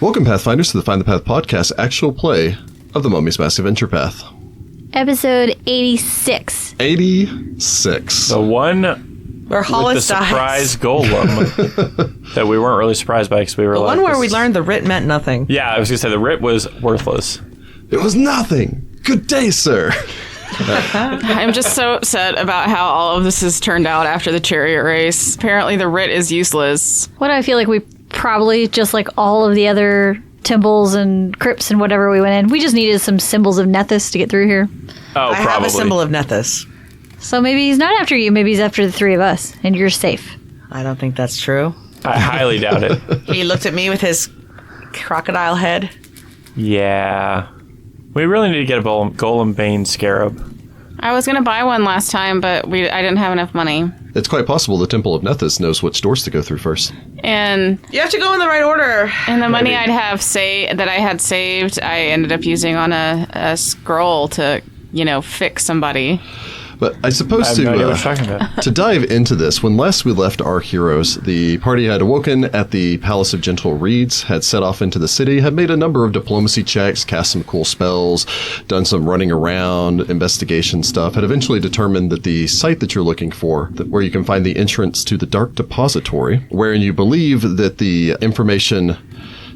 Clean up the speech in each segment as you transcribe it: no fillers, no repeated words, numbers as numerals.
Welcome, Pathfinders, to the Find the Path podcast, actual play of the Mummy's Massive Adventure Path. Episode 86. 86. The one where Hollis with the surprise golem that we weren't really surprised by because we were the one where we learned the writ meant nothing. Yeah, I was going to say the writ was worthless. It was nothing. Good day, sir. I'm just so upset about how all of this has turned out after the chariot race. Apparently the writ is useless. What do I feel like we probably, just like all of the other temples and crypts and whatever we went in, we just needed some symbols of Nethys to get through here. Oh, I have a symbol of Nethys. So maybe he's not after you, maybe he's after the three of us, and you're safe. I don't think that's true. I highly doubt it. He looked at me with his crocodile head. Yeah. We really need to get a golem bane scarab. I was going to buy one last time, but I didn't have enough money. It's quite possible the Temple of Nethys knows which doors to go through first. And You have to go in the right order. the money that I had saved, I ended up using on a scroll to, fix somebody. But I suppose I have no idea what you're talking about. to dive into this, when last we left our heroes, the party had awoken at the Palace of Gentle Reeds, had set off into the city, had made a number of diplomacy checks, cast some cool spells, done some running around, investigation stuff, had eventually determined that the site that you're looking for, where you can find the entrance to the Dark Depository, wherein you believe that the information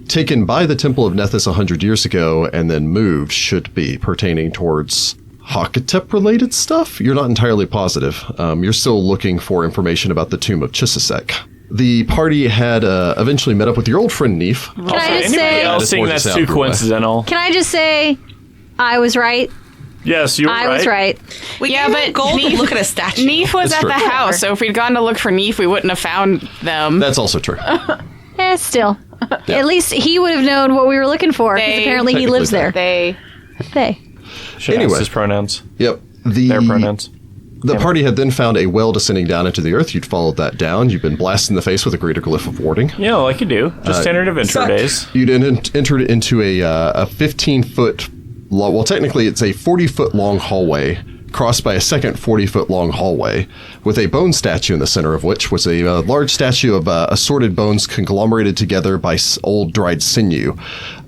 taken by the Temple of Nethys 100 years ago and then moved should be pertaining towards Hakatep-related stuff? You're not entirely positive. You're still looking for information about the tomb of Chisisek. The party had eventually met up with your old friend Neef. Can I just Anybody say, else think that's too coincidental? can I just say, I was right. Yes, you were I was right. We Yeah, gave but him gold to look at a statue. Neef was That's at true. the house, so if we'd gone to look for Neef, we wouldn't have found them. That's also true. Still. Yeah. At least he would have known what we were looking for, because They- apparently he lives there. They... Should Anyway. ask his pronouns. Yep. Their pronouns. The party had then found a well descending down into the earth. You'd followed that down. You'd been blasted in the face with a greater glyph of warding. Yeah, like you do. Just standard adventure days. You'd entered into a 15-foot long, well, technically it's a 40-foot long hallway, crossed by a second 40-foot long hallway, with a bone statue in the center of which was a large statue of assorted bones conglomerated together by old dried sinew,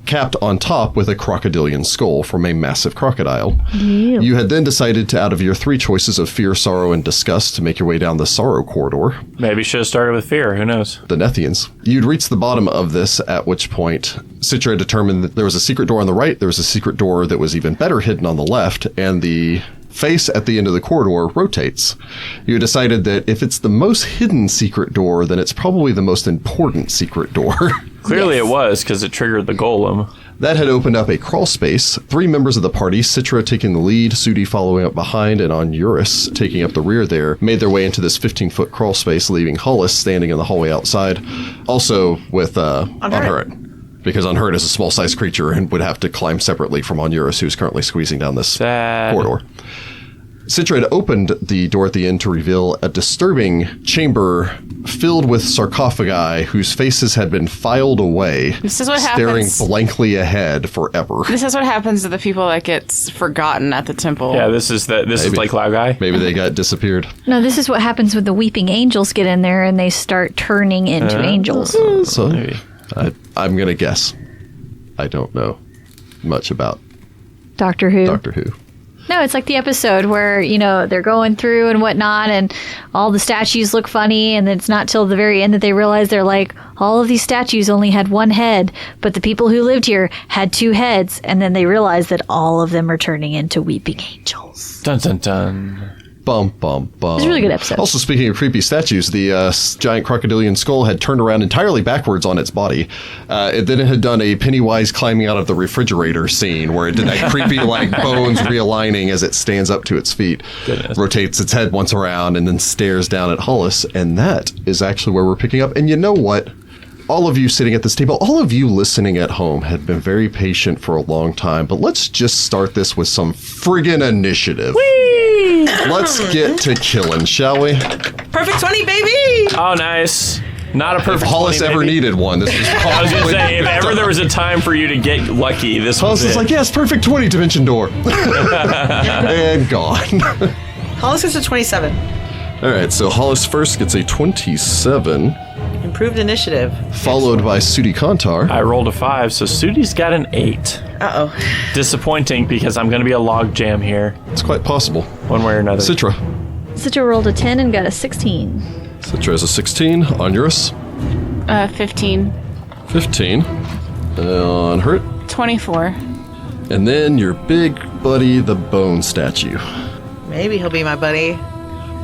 capped on top with a crocodilian skull from a massive crocodile. Ew. You had then decided to, out of your three choices of fear, sorrow, and disgust, to make your way down the sorrow corridor. Maybe should have started with fear. Who knows? The Nethians. You'd reached the bottom of this, at which point Sitra determined that there was a secret door on the right, there was a secret door that was even better hidden on the left, and the face at the end of the corridor rotates. You decided that if it's the most hidden secret door, then it's probably the most important secret door. Clearly it was, because it triggered the golem. That had opened up a crawl space. Three members of the party, Sitra taking the lead, Sudi following up behind, and Onuris taking up the rear there, made their way into this 15-foot crawl space, leaving Hollis standing in the hallway outside. Also with Unhurt. Because Unhurt is a small-sized creature and would have to climb separately from Onuris, who's currently squeezing down this corridor. Sitra had opened the door at the end to reveal a disturbing chamber filled with sarcophagi whose faces had been filed away, This is what staring happens. blankly ahead forever. This is what happens to the people that gets forgotten at the temple. Yeah, this is like Lao Guy. Maybe they got disappeared. No, this is what happens when the weeping angels get in there and they start turning into angels. So Maybe. I'm going to guess. I don't know much about Doctor Who. Doctor Who. No, it's like the episode where, they're going through and whatnot, and all the statues look funny, and it's not till the very end that they realize they're like, all of these statues only had one head, but the people who lived here had two heads, and then they realize that all of them are turning into weeping angels. Dun dun dun. Bum, bum, bum. It's a really good episode. Also, speaking of creepy statues, the giant crocodilian skull had turned around entirely backwards on its body. Then it had done a Pennywise climbing out of the refrigerator scene where it did that creepy, bones realigning as it stands up to its feet. Goodness. Rotates its head once around and then stares down at Hollis. And that is actually where we're picking up. And you know what? All of you sitting at this table, all of you listening at home have been very patient for a long time, but let's just start this with some friggin' initiative. Whee! Let's get to killing, shall we? Perfect 20, baby! Oh, nice. Not a perfect If Hollis 20, ever maybe. needed one, this was I was going to probably... say, if ever there was a time for you to get lucky, this Hollis was is it. like, yes, perfect 20 dimension door. And gone. Hollis gets a 27. All right, so Hollis first gets a 27. And Improved initiative. Followed by Sudi Kontar. I rolled a 5, so Sudi's got an 8. Uh-oh. Disappointing because I'm going to be a log jam here, It's quite possible. one way or another. Citra. Citra rolled a 10 and got a 16. Citra has a 16. Onuris. 15. 15. On Hurt. 24. And then your big buddy, the bone statue. Maybe he'll be my buddy.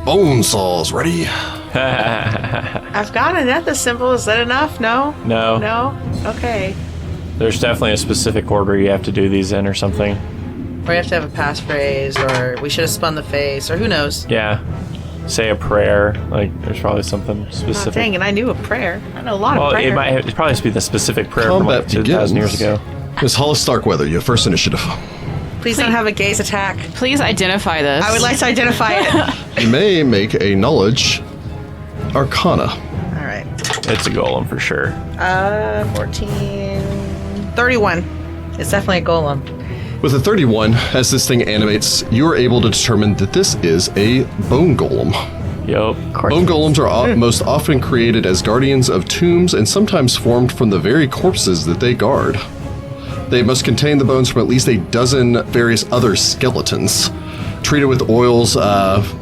Bone saws, ready? I've got a Nethys symbol. Is that enough? No? No. No? Okay. There's definitely a specific order you have to do these in or something. Or you have to have a passphrase, or we should have spun the face, or who knows? Yeah. Say a prayer. Like, there's probably something Oh, specific. dang it, I knew a prayer. I know a lot Well, of prayer. it probably has to be the specific prayer Combat from like 2,000 years begins. ago. Miss Hollis Starkweather, you have first initiative. Please don't have a gaze attack. Please identify this. I would like to identify it. You may make a knowledge arcana. All right. It's a golem for sure. 14... 31. It's definitely a golem. With a 31, as this thing animates, you are able to determine that this is a bone golem. Yup. Bone golems are most often created as guardians of tombs and sometimes formed from the very corpses that they guard. They must contain the bones from at least a dozen various other skeletons, treated with oils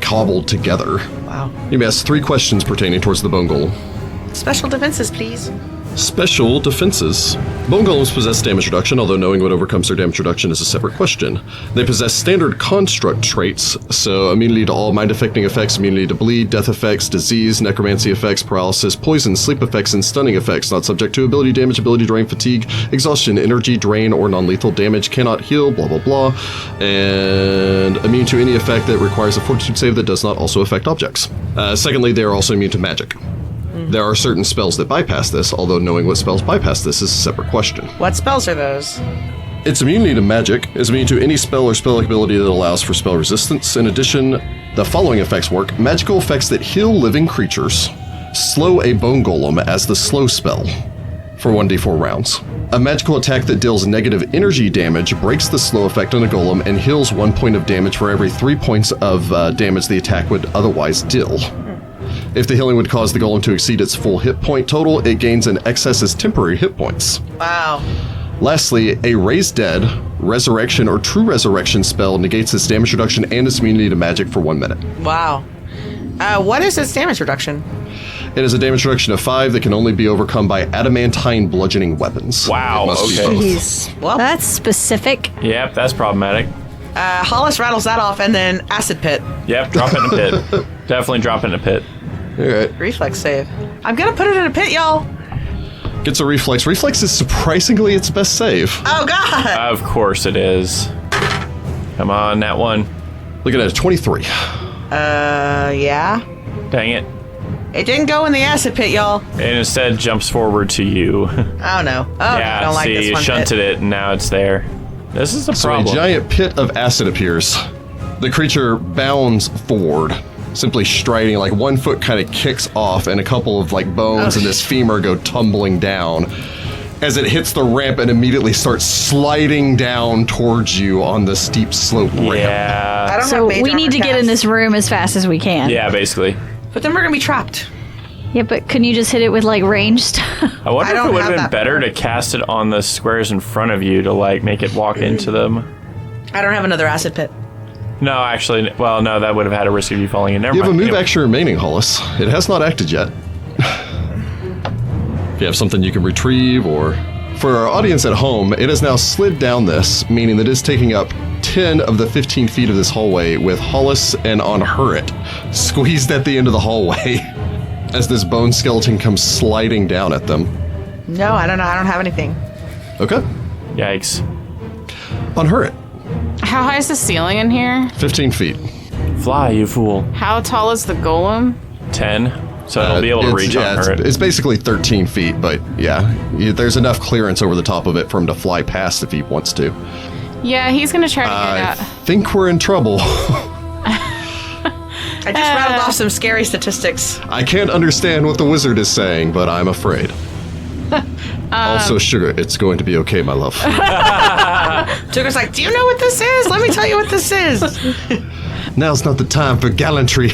cobbled together. Wow. You may ask 3 questions pertaining towards the bone golem. Special defenses, please. Special defenses. Bone golems possess damage reduction, although knowing what overcomes their damage reduction is a separate question. They possess standard construct traits, so immunity to all mind-affecting effects, immunity to bleed, death effects, disease, necromancy effects, paralysis, poison, sleep effects, and stunning effects, not subject to ability damage, ability drain, fatigue, exhaustion, energy drain, or non-lethal damage, cannot heal, blah blah blah, and immune to any effect that requires a fortitude save that does not also affect objects. Secondly, they are also immune to magic. There are certain spells that bypass this, although knowing what spells bypass this is a separate question. What spells are those? Its immunity to magic is immune to any spell or spell ability that allows for spell resistance. In addition, the following effects work. Magical effects that heal living creatures. Slow a bone golem as the slow spell for 1d4 rounds. A magical attack that deals negative energy damage breaks the slow effect on a golem and heals 1 point of damage for every 3 points of damage the attack would otherwise deal. If the healing would cause the golem to exceed its full hit point total, it gains an excess as temporary hit points. Wow. Lastly, a Raise Dead, Resurrection, or True Resurrection spell negates its damage reduction and its immunity to magic for 1 minute. Wow. What is its damage reduction? It is a damage reduction of 5 that can only be overcome by adamantine bludgeoning weapons. Wow, It must be okay. both. Well, That's specific. Yep, that's problematic. Hollis rattles that off, and then acid pit. Yep, drop it in a pit. Definitely drop it in a pit. All right. Reflex save. I'm gonna put it in a pit, y'all. Gets a reflex. Reflex is surprisingly its best save. Oh, God. Of course it is. Come on, that one. Looking at a 23. Yeah. Dang it. It didn't go in the acid pit, y'all. It instead jumps forward to you. Oh, no. Oh, I Yeah, don't like see, this you one shunted it and now it's there. This is a So problem. a giant pit of acid appears. The creature bounds forward, simply striding, like 1 foot kind of kicks off and a couple of like bones and this femur go tumbling down as it hits the ramp and immediately starts sliding down towards you on the steep slope ramp. I Yeah. don't So have mage we need to armor get in cast, this room as fast as we can. Yeah, basically. But then we're gonna be trapped. Yeah, but couldn't you just hit it with like ranged stuff? I wonder I if don't it would have have been that better power. to cast it on the squares in front of you to like make it walk into them. I don't have another acid pit. No, actually, well, no, that would have had a risk of you falling in. Never You have a mind. move Anyway. action remaining, Hollis. It has not acted yet. If you have something you can retrieve, or for our audience at home, it has now slid down this, meaning that it's taking up 10 of the 15 feet of this hallway with Hollis and on Hurrit squeezed at the end of the hallway as this bone skeleton comes sliding down at them. No, I don't know. I don't have anything. Okay. Yikes. On Hurrit, How high is the ceiling in here? 15 feet. Fly, you fool. How tall is the golem? 10. So it'll be able to reach on her. It's basically 13 feet, but yeah, there's enough clearance over the top of it for him to fly past if he wants to. Yeah, he's gonna try to get I out. think we're in trouble. I just rattled off some scary statistics. I can't understand what the wizard is saying, but I'm afraid. Also, Sugar, it's going to be okay, my love. Sugar's like, do you know what this is? Let me tell you what this is. Now's not the time for gallantry.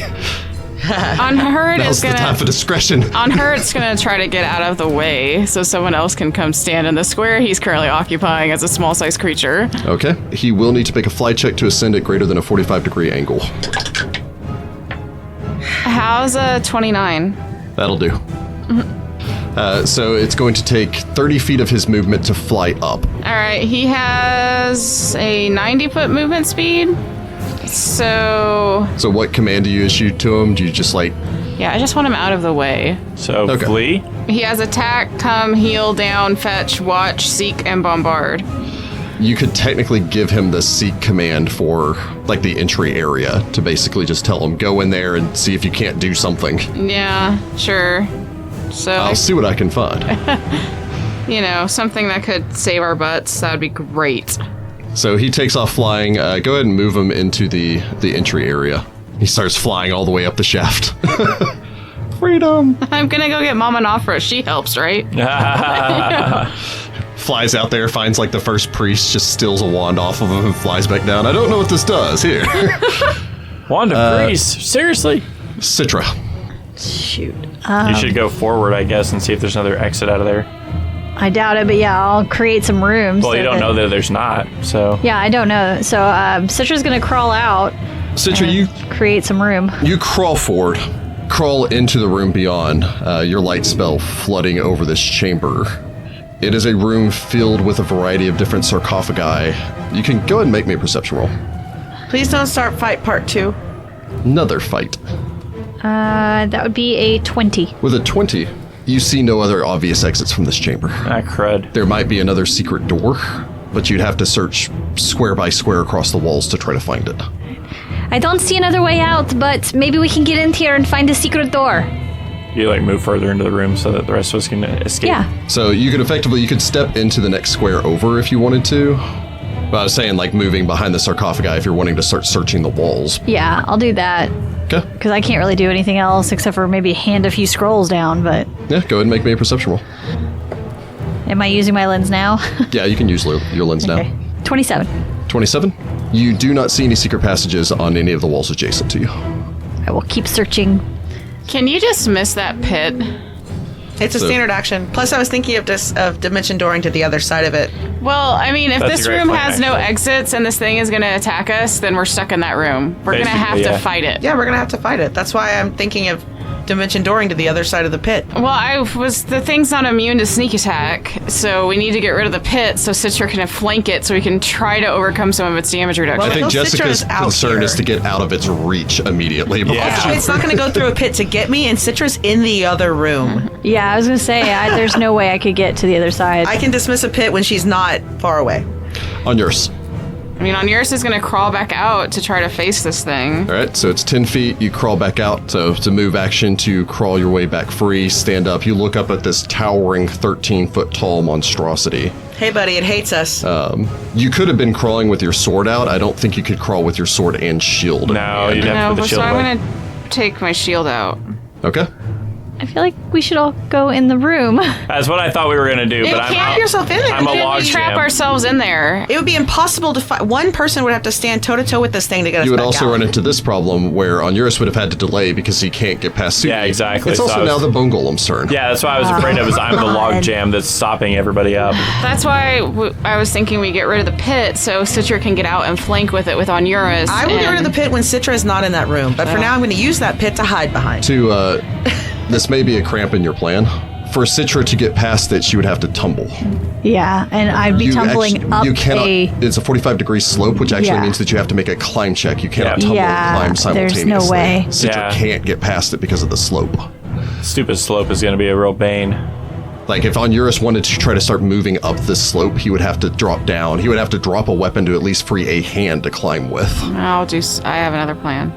On her, Now's the time for discretion. On her, it's going to try to get out of the way so someone else can come stand in the square he's currently occupying as a small-sized creature. Okay. He will need to make a fly check to ascend at greater than a 45-degree angle. How's a 29? That'll do. So it's going to take 30 feet of his movement to fly up. All right, he has a 90-foot movement speed. So what command do you issue to him? Do you just yeah, I just want him out of the way. So Okay. flee. He has attack, come, heal, down, fetch, watch, seek, and bombard. You could technically give him the seek command for the entry area to basically just tell him go in there and see if you can't do something. Yeah, sure. So I'll see what I can find. Something that could save our butts. That would be great. So he takes off flying. Go ahead and move him into the entry area. He starts flying all the way up the shaft. Freedom! I'm gonna go get Mama Nafra. She helps, right? Flies out there, finds the first priest, just steals a wand off of him and flies back down. I don't know what this does. Here. Wand of priest. Seriously? Sitra. Shoot. You should go forward, I guess, and see if there's another exit out of there. I doubt it, but yeah, I'll create some rooms. Well, you don't know that there's not, so... Yeah, I don't know. So Citra's going to crawl out. Sitra, you Create some room. You crawl forward, crawl into the room beyond, your light spell flooding over this chamber. It is a room filled with a variety of different sarcophagi. You can go ahead and make me a perception roll. Please don't start fight part 2. Another fight. That would be a 20. With a 20, you see no other obvious exits from this chamber. Ah, crud. There might be another secret door, but you'd have to search square by square across the walls to try to find it. I don't see another way out, but maybe we can get in here and find a secret door. You move further into the room so that the rest of us can escape. Yeah. So you could step into the next square over if you wanted to. But I was saying moving behind the sarcophagi if you're wanting to start searching the walls. Yeah, I'll do that. Okay. Because I can't really do anything else except for maybe hand a few scrolls down, but... Yeah, go ahead and make me a perception roll. Am I using my lens now? Yeah, you can use your lens Okay. now. 27. 27. You do not see any secret passages on any of the walls adjacent to you. I will keep searching. Can you dismiss that pit? It's a standard action. Plus, I was thinking of dimension dooring to the other side of it. Well, I mean, if That's this a great room plan, has no actually. exits and this thing is going to attack us, then we're stuck in that room. We're going to have Basically, to yeah. fight it. Yeah, we're gonna have to fight it. That's why I'm thinking of dimension dooring to the other side of the pit. Well, the thing's not immune to sneak attack, so we need to get rid of the pit so Sitra can flank it so we can try to overcome some of its damage reduction. Well, I think Until Jessica's Citra's out concern here. is to get out of its reach immediately. before Yeah. she- It's not gonna go through a pit to get me, and Citra's in the other room. Yeah, I was going to say, there's no way I could get to the other side. I can dismiss a pit when she's not far away. On yours. I mean, Onuris is going to crawl back out to try to face this thing. All right, so it's 10 feet. You crawl back out. So to move action to crawl your way back free, stand up. You look up at this towering 13-foot tall monstrosity. Hey, buddy, it hates us. You could have been crawling with your sword out. I don't think you could crawl with your sword and shield. No, you'd have to No, put the but shield so I'm away. going to take my shield out. Okay. I feel like we should all go in the room. That's what I thought we were going to do, You but I'm can't out. get yourself in there. I'm a You log Trap jam. ourselves in there. It would be impossible to fight. One person would have to stand toe to toe with this thing to get us You would back also out. run into this problem where Onuris would have had to delay because he can't get past Sudi. Yeah, exactly. It's So also I was- now the Bone Golem's turn. Yeah, that's why I was afraid of. Is I'm the log God. jam that's stopping everybody up. That's why I was thinking we get rid of the pit so Sitra can get out and flank with it with Onuris. I will get rid of the pit when Sitra is not in that room, but for now I'm going to use that pit to hide behind. This may be a cramp in your plan. For Sitra to get past it, she would have to tumble. Yeah, and I'd be tumbling up you cannot. a... It's a 45-degree slope, which actually Yeah. means that you have to make a climb check. You cannot Yeah. tumble Yeah, and climb there's simultaneously. no way. Sitra Yeah. can't get past it because of the slope. Stupid slope is going to be a real bane. Like, if Onuris wanted to try to start moving up this slope, he would have to drop down. He would have to drop a weapon to at least free a hand to climb with. I have another plan.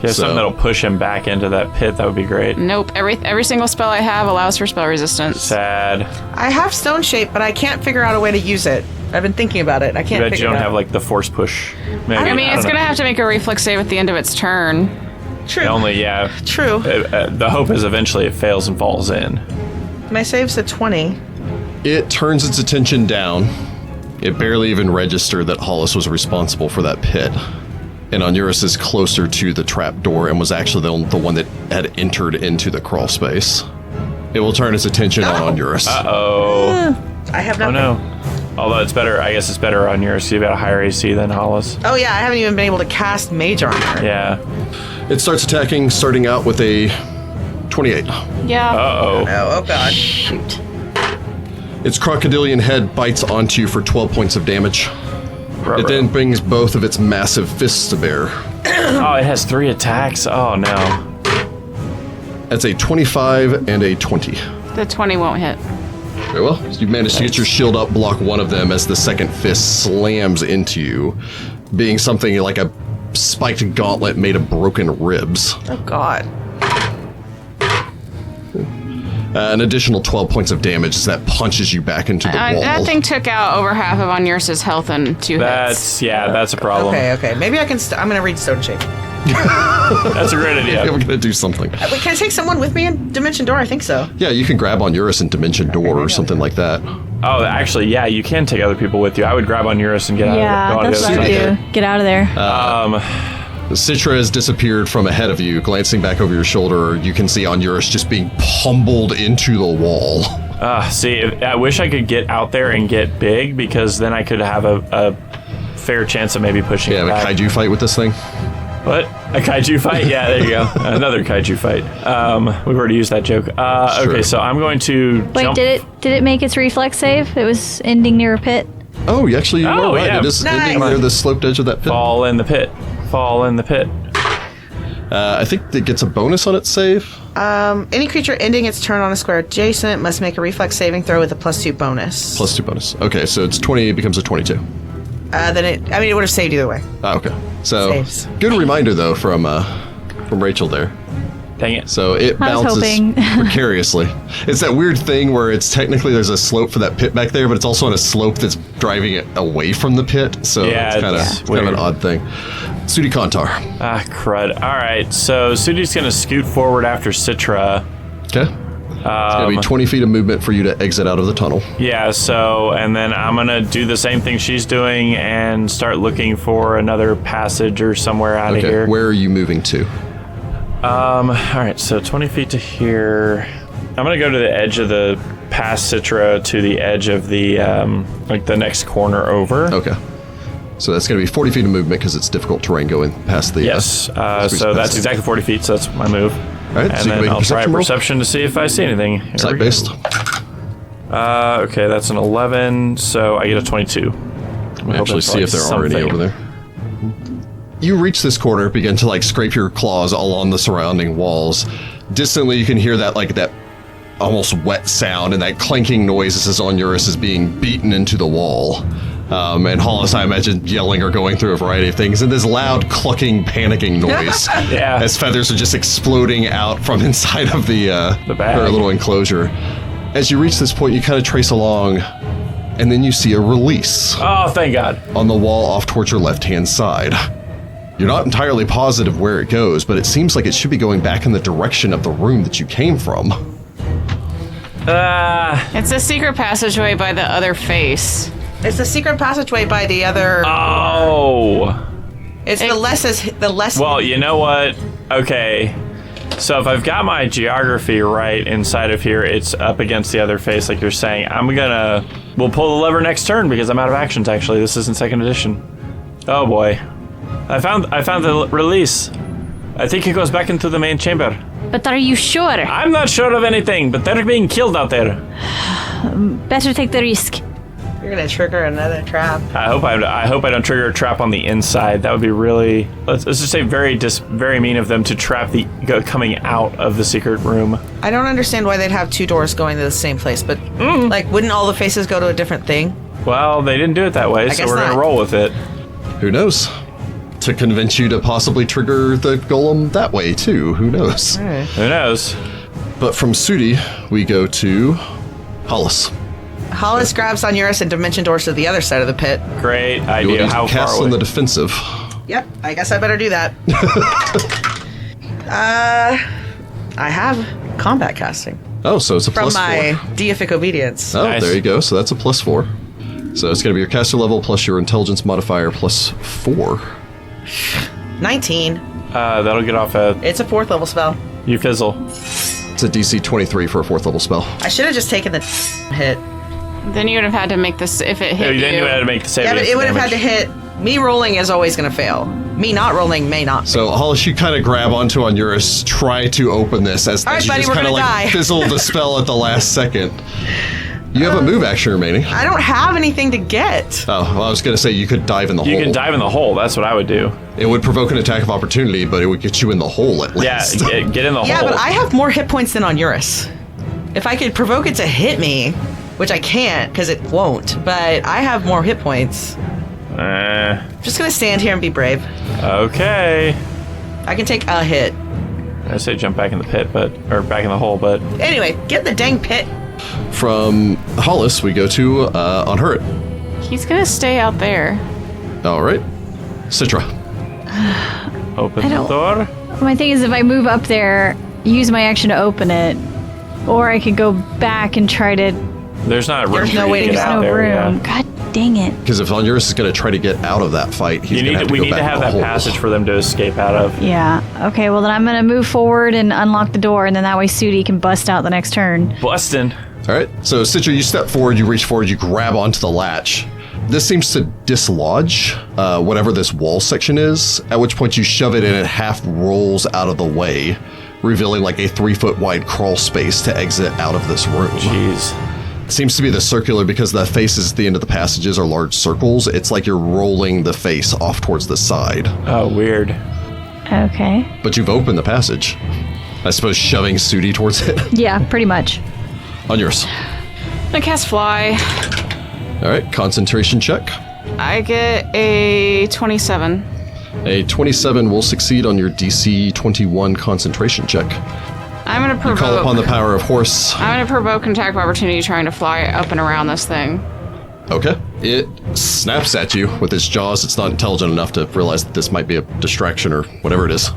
You have something that'll push him back into that pit. That would be great. Nope. Every single spell I have allows for spell resistance. Sad. I have stone shape, but I can't figure out a way to use it. I've been thinking about it. I I can't bet you figure don't it have out. like the force push. Maybe. I mean, it's don't going to know. have to make a reflex save at the end of its turn. True. Only, yeah. True. The hope is eventually it fails and falls in. My save's a 20. It turns its attention down. It barely even registered that Hollis was responsible for that pit. And Onuris is closer to the trap door and was actually the one that had entered into the crawl space. It will turn its attention on Onuris. Uh-oh. I have Oh, nothing. no. Although it's better, I guess it's better on yours. You've got a higher AC than Hollis. Oh, yeah, I haven't even been able to cast Mage Armor. Yeah. It starts attacking, starting out with a 28. Yeah. Uh-oh. Oh, God. Shoot. Its crocodilian head bites onto you for 12 points of damage. It then brings both of its massive fists to bear. Oh, it has 3 attacks? Oh, no. That's a 25 and a 20. The 20 won't hit. Very well. You managed to get your shield up, block one of them as the second fist slams into you, being something like a spiked gauntlet made of broken ribs. Oh, God. An additional 12 points of damage as that punches you back into the wall. That thing took out over half of Onuris' health in 2 hits. That's a problem. Okay. Maybe I can... I'm going to read Stone Shape. That's a great idea. I'm going to do something. Wait, can I take someone with me in Dimension Door? I think so. Yeah, you can grab Onuris in Dimension Door or something like that. Oh, actually, yeah, you can take other people with you. I would grab Onuris and get out Yeah, of it. that's what I do. Get out of there. Citra has disappeared from ahead of you. Glancing back over your shoulder, you can see Onuris just being pummeled into the wall. See, I wish I could get out there and get big, because then I could have a fair chance of maybe pushing Yeah, it have a back. kaiju fight with this thing? What? A kaiju fight? Yeah, there you go. Another kaiju fight. We've already used that joke. Sure. Okay, so I'm going to Wait, jump. did it make its reflex save? It was ending near a pit. Oh, you actually are right. yeah. It is Nice. ending near the sloped edge of that pit. Fall in the pit. Fall in the pit. I think it gets a bonus on its save. Any creature ending its turn on a square adjacent must make a reflex saving throw with a +2 bonus. +2 bonus. Okay, so it's 20, it becomes a 22. Then it would have saved either way. Okay. So, Saves. good reminder, though, from Rachel there. Dang it. So it I was bounces hoping. precariously. It's that weird thing where it's technically there's a slope for that pit back there, but it's also on a slope that's driving it away from the pit. So Yeah, it's kind it's of an weird. odd thing. Sudi Kontar. Ah, crud. All right, so Sudi's going to scoot forward after Sitra. Okay. It's going to be 20 feet of movement for you to exit out of the tunnel. Yeah, so, and then I'm going to do the same thing she's doing and start looking for another passage or somewhere out of Okay. here. Where are you moving to? All right, so 20 feet to here. I'm going to go to the edge of the past Sitra to the edge of the, like the next corner over. Okay. So that's going to be 40 feet of movement because it's difficult terrain going past the... Yes, squeeze so past that's it. exactly 40 feet, so that's my move. All right, And so you can then make a I'll try perception roll. perception to see if I see anything. Here we go. Sight-based. Okay, that's an 11, so I get a 22. We'll actually see if there are any over there. You reach this corner, begin to like scrape your claws along the surrounding walls. Distantly, you can hear that almost wet sound and that clanking noise as Onuris is being beaten into the wall. And Hollis, I imagine, yelling or going through a variety of things, and this loud, clucking, panicking noise Yeah. as feathers are just exploding out from inside of the bag. her little enclosure. As you reach this point, you kind of trace along, and then you see a release Oh, thank God. on the wall off towards your left-hand side. You're not entirely positive where it goes, but it seems like it should be going back in the direction of the room that you came from. It's a secret passageway by the other face. It's the secret passageway by the other. Oh. It's the less. Well, you know what? Okay. So if I've got my geography right inside of here, it's up against the other face, like you're saying. We'll pull the lever next turn because I'm out of actions, actually. This isn't second edition. Oh, boy. I found the release. I think it goes back into the main chamber. But are you sure? I'm not sure of anything, but they're being killed out there. Better take the risk. You're gonna trigger another trap. I hope I don't trigger a trap on the inside. That would be really, let's just say very mean of them to trap coming out of the secret room. I don't understand why they'd have two doors going to the same place, but wouldn't all the faces go to a different thing? Well, they didn't do it that way, so guess we're gonna not. roll with it. Who knows? To convince you to possibly trigger the golem that way, too. Who knows? Who knows? But from Sudi, we go to Hollis. Hollis grabs Onuris and Dimension Doors to the other side of the pit. Great You will idea. need to How cast far on away? the defensive. Yep, I guess I better do that. I have combat casting Oh, so it's a from plus my 4. deific obedience. Oh, Nice. there you go. So that's a plus 4. So it's going to be your caster level plus your intelligence modifier plus 4. 19. That'll get off a... It's a 4th level spell. You fizzle. It's a DC 23 for a 4th level spell. I should have just taken the hit. Then you would have had to make this if it hit you. Then you would have to make the save. Yeah, but it would have had to hit. Me rolling is always going to fail. Me not rolling may not. So, Hollis, you kind of grab onto Onuris, try to open this as All right, you buddy, just we're kind of gonna die. fizzle the spell at the last second. You have a move action remaining. I don't have anything to get. Oh, well, I was going to say you could dive in the hole. You can dive in the hole. That's what I would do. It would provoke an attack of opportunity, but it would get you in the hole at Yeah, least. get in the Yeah, hole. but I have more hit points than Onuris. If I could provoke it to hit me, which I can't because it won't, but I have more hit points. I'm just going to stand here and be brave. Okay. I can take a hit. I say jump back in the pit, or back in the hole, but Anyway, get in the dang pit. From Hollis, we go to Unhurt. He's gonna stay out there. All right. Sitra. open the door. My thing is, if I move up there, use my action to open it, or I could go back and try to. There's not room. There's for no you way to get get out no there. room. Yeah. God dang it. Because if Onuris is going to try to get out of that fight, he's going to have to We go need back to have in the that hole. passage for them to escape out of. Yeah. Okay, well, then I'm going to move forward and unlock the door, and then that way Sudi can bust out the next turn. Bustin'. All right. So, Sitra, you step forward, you reach forward, you grab onto the latch. This seems to dislodge whatever this wall section is, at which point you shove it and it half rolls out of the way, revealing like a 3-foot wide crawl space to exit out of this room. Jeez. It seems to be the circular because the faces at the end of the passages are large circles. It's like you're rolling the face off towards the side. Oh, weird. Okay. But you've opened the passage. I suppose shoving Sudi towards it. Yeah, pretty much. On yours. I'm gonna cast Fly. All right, concentration check. I get a 27. A 27 will succeed on your DC 21 concentration check. I'm gonna provoke. Call upon the power of Horse. I'm gonna provoke an attack of opportunity trying to fly up and around this thing. Okay. It snaps at you with its jaws. It's not intelligent enough to realize that this might be a distraction or whatever it is.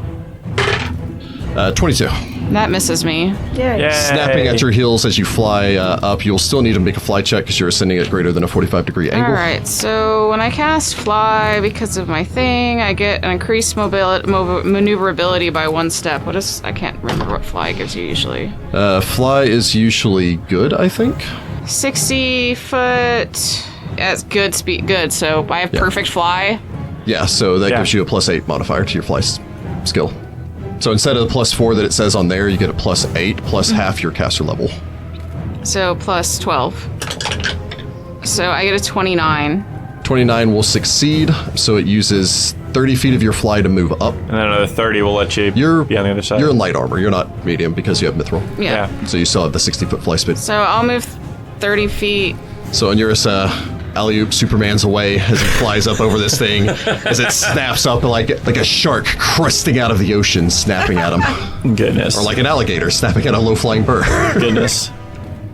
22. That misses me. Yay. Snapping at your heels as you fly up. You'll still need to make a fly check because you're ascending at greater than a 45-degree angle. Alright, so when I cast Fly, because of my thing, I get an increased maneuverability by 1 step. What is... I can't remember what Fly gives you usually. Fly is usually good, I think. 60 foot... That's good speed. Good, so I have perfect Fly. Yeah, so that Yeah. gives you a +8 modifier to your fly skill. So instead of the +4 that it says on there, you get a +8 plus half your caster level. So plus 12. So I get a 29. 29 will succeed, so it uses 30 feet of your fly to move up. And then another 30 will let you You're be on the other side. You're in light armor. You're not medium because you have mithril. Yeah. So you still have the 60-foot fly speed. So I'll move 30 feet. So Onuris alley-oop Superman's away as he flies up over this thing, as it snaps up like a shark cresting out of the ocean, snapping at him. Goodness. Or like an alligator snapping at a low-flying bird. Goodness.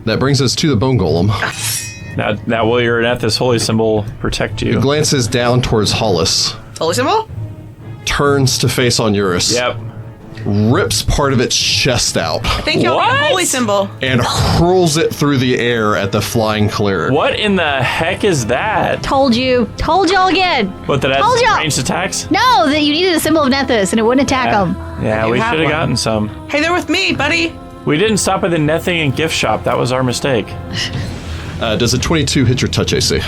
That brings us to the Bone Golem. Now will your Nethys holy symbol protect you? He glances down towards Hollis, Holy symbol? turns to face Onuris, Yep. rips part of its chest out, Thank you, What? holy symbol. and hurls it through the air at the flying cleric. What in the heck is that? Told y'all again. What, that Told has ya. ranged attacks? No, that you needed a symbol of Nethys, and it wouldn't attack them. Yeah, You we have should have one. gotten some. Hey, they're with me, buddy. We didn't stop at the Nething and gift shop. That was our mistake. Does a 22 hit your touch AC?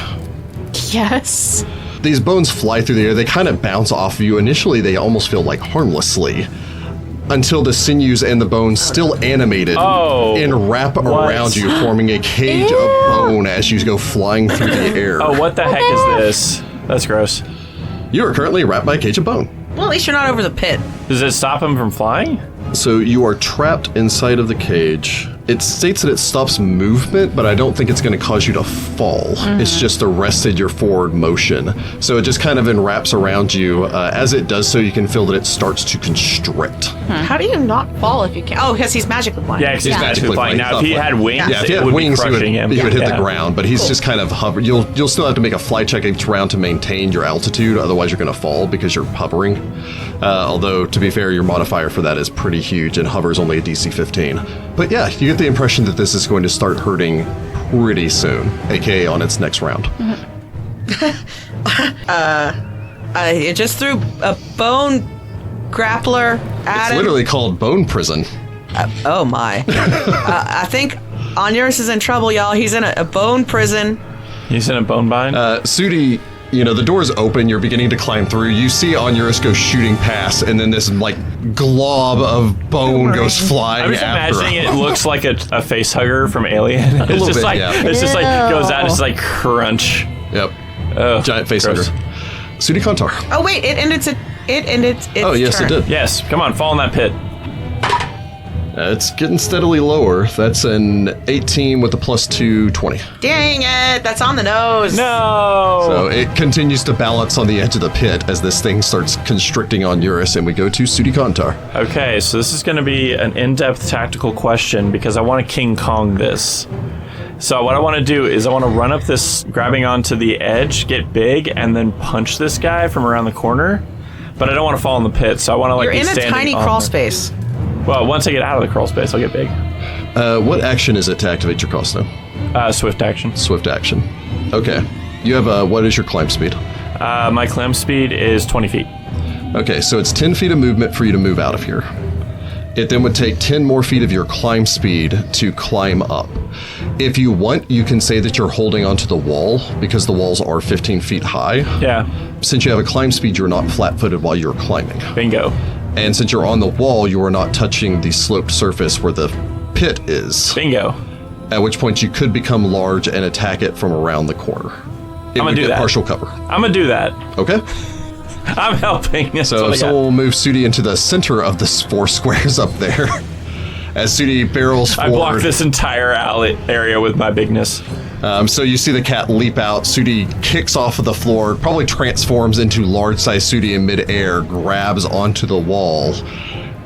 Yes. These bones fly through the air. They kind of bounce off of you. Initially, they almost feel like harmlessly, until the sinews and the bones, still animated, and wrap around you, forming a cage of bone as you go flying through the air. Oh, what the heck is this? That's gross. You are currently wrapped by a cage of bone. Well, at least you're not over the pit. Does it stop him from flying? So you are trapped inside of the cage. It states that it stops movement, but I don't think it's going to cause you to fall. It's just arrested your forward motion. So it just kind of enwraps around you. As it does so, you can feel that it starts to constrict. How do you not fall if you can? Oh, because he's magically blind. Yeah, because he's Yeah. magically flying. Now, if he had wings, Yeah, if he it had would wings, be he would crushing him. hit Yeah. the ground, but he's just kind of hovering. You'll still have to make a fly check each round to maintain your altitude, otherwise you're going to fall because you're hovering. Although, to be fair, your modifier for that is pretty huge, and hover is only a DC 15. But yeah, you get the impression that this is going to start hurting pretty soon, aka on its next round. It just threw a bone grappler at It's him. literally called Bone Prison. Oh my. I think Onuris is in trouble, y'all. He's in a bone prison. He's in a bone bind. Sudi, the door's open. You're beginning to climb through. You see Onuris go shooting past, and then this glob of bone goes flying I'm just after imagining him. it looks like a face hugger from Alien. It's little just bit, like yeah. it's just like goes out. Ew. It's like crunch. Yep. Ugh, Giant face gross. hugger. Sudi Kontar. Oh wait, it ended its Oh, yes, turn. it did. Yes, come on, fall in that pit. It's getting steadily lower. That's an 18 with a +2, 20. Dang it, that's on the nose. No. So it continues to balance on the edge of the pit as this thing starts constricting on Onuris, and we go to Sudi Kontar. Okay, so this is going to be an in-depth tactical question because I want to King Kong this. So what I want to do is I want to run up this, grabbing onto the edge, get big, and then punch this guy from around the corner. But I don't want to fall in the pit, so I want to You're be in a standing tiny on crawl the- space. Well, once I get out of the crawl space, I'll get big. What action is it to activate your cross now? Swift action. Swift action. Okay. You have what is your climb speed? My climb speed is 20 feet. Okay, so it's 10 feet of movement for you to move out of here. It then would take 10 more feet of your climb speed to climb up. If you want, you can say that you're holding onto the wall because the walls are 15 feet high. Yeah, Since you have a climb speed, you're not flat-footed while you're climbing. bingo. And since you're on the wall, you are not touching the sloped surface where the pit is. Bingo. At which point you could become large and attack it from around the corner. It gonna would do get that. partial cover. I'm going to do that. Okay? I'm helping. That's So what I if got. someone will move Sudi into the center of the four squares up there. As Sudi barrels I forward. blocked this entire alley area with my bigness. So you see the cat leap out. Sudi kicks off of the floor, probably transforms into large-sized Sudi in midair, grabs onto the wall.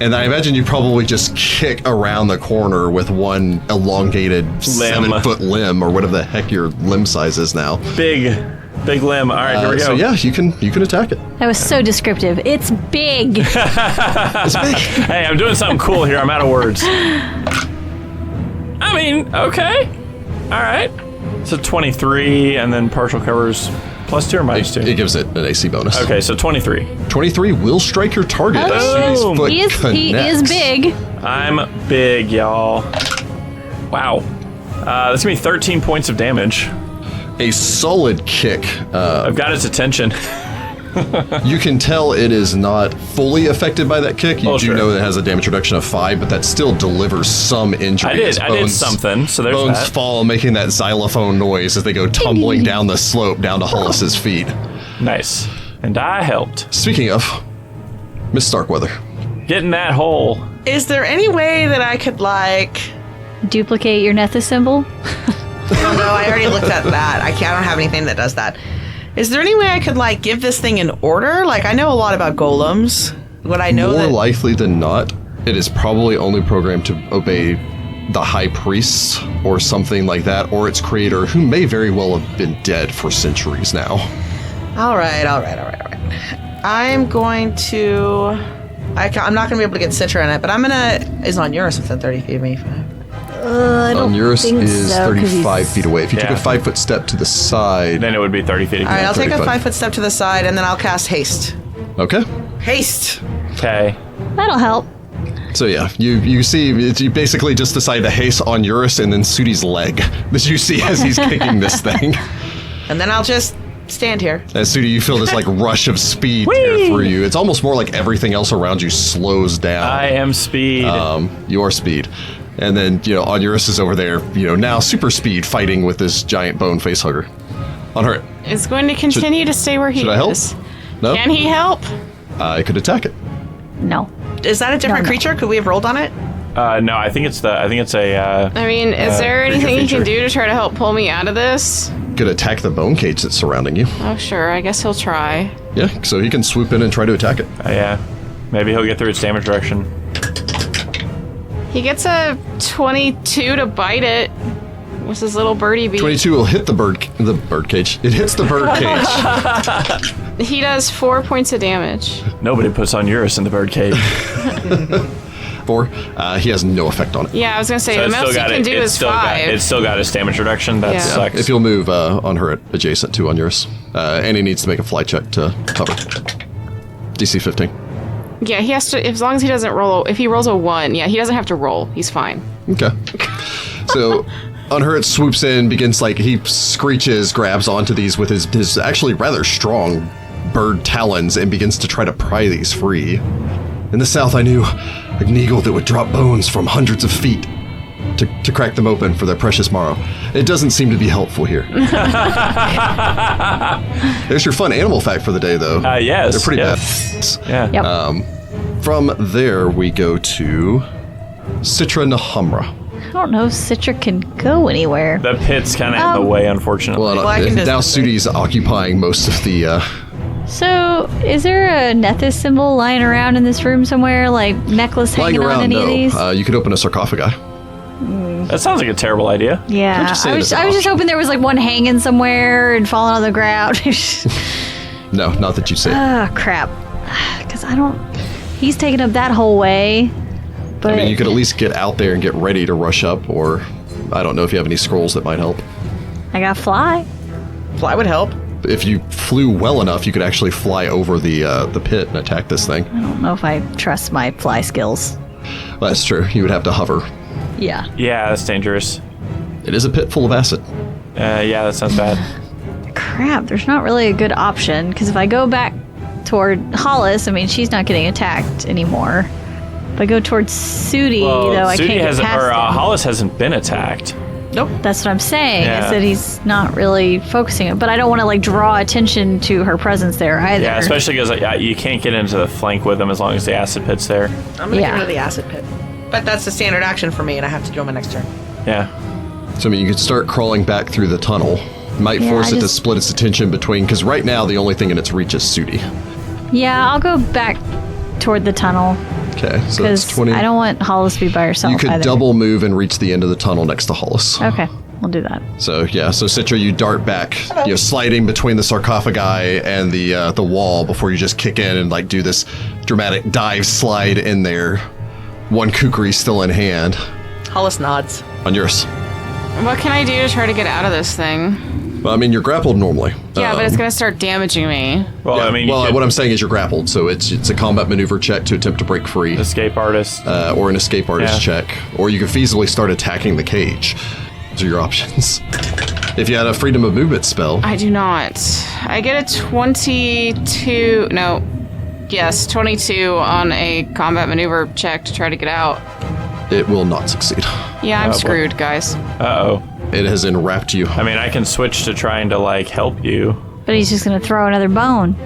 And I imagine you probably just kick around the corner with one elongated 7-foot limb, or whatever the heck your limb size is now. Big limb. All right, here we go. So yeah, you can attack it. That was so descriptive. It's big. It's big. Hey, I'm doing something cool here. I'm out of words. I mean, okay. All right. So 23, and then partial covers +2 or -2? It gives it an AC bonus. Okay, so 23. 23 will strike your target. as Sudi's Boom. foot He is connects. big. I'm big, y'all. Wow. That's gonna be 13 points of damage. A solid kick. I've got its attention. You can tell it is not fully affected by that kick. You Oh, do sure. know that it has a damage reduction of 5, but that still delivers some injury. as I did bones- something, so there's Bones that. fall, making that xylophone noise as they go tumbling down the slope down to Hollis's feet. Nice. And I helped. Speaking of, Miss Starkweather. Get in that hole. Is there any way that I could Duplicate your Nethys symbol. Oh no, I already looked at that. I don't have anything that does that. Is there any way I could give this thing an order? I know a lot about golems. Would I know More that? likely than not, it is probably only programmed to obey the high priests or something like that, or its creator, who may very well have been dead for centuries now. All right. I'm going to. I'm not going to be able to get Sitra in it, but I'm going to. Is Onuris within 30 feet of me? I don't Onuris think is so, 'cause 35 he's- feet away. If you took Yeah. a 5-foot step to the side. Then it would be 30 feet All right, again. I'll take a 35. 5-foot step to the side, and then I'll cast haste. Okay. Haste. Okay. That'll help. So yeah, you see, you basically just decide to haste on Onuris and then Sudi's leg that you see as he's kicking this thing. And then I'll just stand here. As Sudi, you feel this rush of speed tear through you. It's almost more like everything else around you slows down. I am speed. Your speed. And then, Onuris is over there, now super speed fighting with this giant bone face hugger. On her. It's going to continue to stay where he Should I help? is. No? Can he help? I could attack it. No. Is that a different No. creature? Could we have rolled on it? No, I think it's a. I mean, is there creature anything he feature. can do to try to help pull me out of this? Could attack the bone cage that's surrounding you. Oh, sure. I guess he'll try. Yeah, so he can swoop in and try to attack it. Yeah. Maybe he'll get through its damage reduction. He gets a 22 to bite it with his little birdie beak. 22 will hit the bird cage. It hits the bird cage. He does 4 points of damage. Nobody puts Onuris in the birdcage. 4. He has no effect on it. Yeah, I was gonna say So the it's most still you got can do is 5. It's still got its damage reduction. That Yeah. sucks. If you'll move on her adjacent to Onuris. And he needs to make a fly check to cover. DC 15. Yeah, he has to. As long as he doesn't roll. If he rolls a 1, yeah, he doesn't have to roll. He's fine. Okay. So Unhurt swoops in, begins he screeches, grabs onto these with his actually rather strong bird talons and begins to try to pry these free. In the south, I knew an eagle that would drop bones from hundreds of feet to crack them open for their precious marrow. It doesn't seem to be helpful here. There's your fun animal fact for the day, though. Yes. They're pretty bad. Yeah. Yep. From there, we go to Sitra Nahamra. I don't know if Sitra can go anywhere. The pit's kind of in the way, unfortunately. Well, I can just- now Sudi's occupying most of the... So, is there a Nethys symbol lying around in this room somewhere? Like necklace lying hanging on around, any of these? no. You could open a sarcophagi. That sounds like a terrible idea. Yeah, just saying I it's was an just hoping there was one hanging somewhere and falling on the ground. No, not that you say it. Oh, crap. Because he's taking up that whole way. But I mean, you could at least get out there and get ready to rush up, or I don't know if you have any scrolls that might help. I got fly. Fly would help. If you flew well enough, you could actually fly over the pit and attack this thing. I don't know if I trust my fly skills. Well, that's true. You would have to hover. Yeah. Yeah, that's dangerous. It is a pit full of acid. Yeah, that sounds bad. Crap, there's not really a good option, because if I go back toward Hollis, I mean, she's not getting attacked anymore. If I go towards Sudi, though, I Sudi can't get past him. Hollis hasn't been attacked. Nope. That's what I'm saying, Yeah. is that he's not really focusing it. But I don't want to, draw attention to her presence there either. Yeah, especially because you can't get into the flank with him as long as the acid pit's there. I'm gonna Yeah. get rid of the acid pit. But that's the standard action for me, and I have to do it on my next turn. Yeah. So, I mean, you could start crawling back through the tunnel. Might Yeah, force I it to just- split its attention between, because right now the only thing in its reach is Sudi. Yeah, I'll go back toward the tunnel, Okay, so that's because 20. I don't want Hollis to be by herself You could either. double move and reach the end of the tunnel next to Hollis. Okay, we'll do that. So yeah, so Sitra, you dart back, sliding between the sarcophagi and the wall before you just kick in and do this dramatic dive slide in there. One kukri still in hand. Hollis nods. On yours. What can I do to try to get out of this thing? Well, I mean, you're grappled normally. Yeah, but it's gonna start damaging me. Well, I mean, you well, could what I'm saying is you're grappled, so it's a combat maneuver check to attempt to break free, escape artist. or an escape artist Yeah. check, or you could feasibly start attacking the cage. Those are your options. If you had a freedom of movement spell, I do not. I get a 22. No. Yes, 22 on a combat maneuver check to try to get out. it will not succeed. Yeah, I'm boy. screwed, guys. Uh-oh. It has enwrapped you. I mean, I can switch to trying to, help you. But he's just going to throw another bone.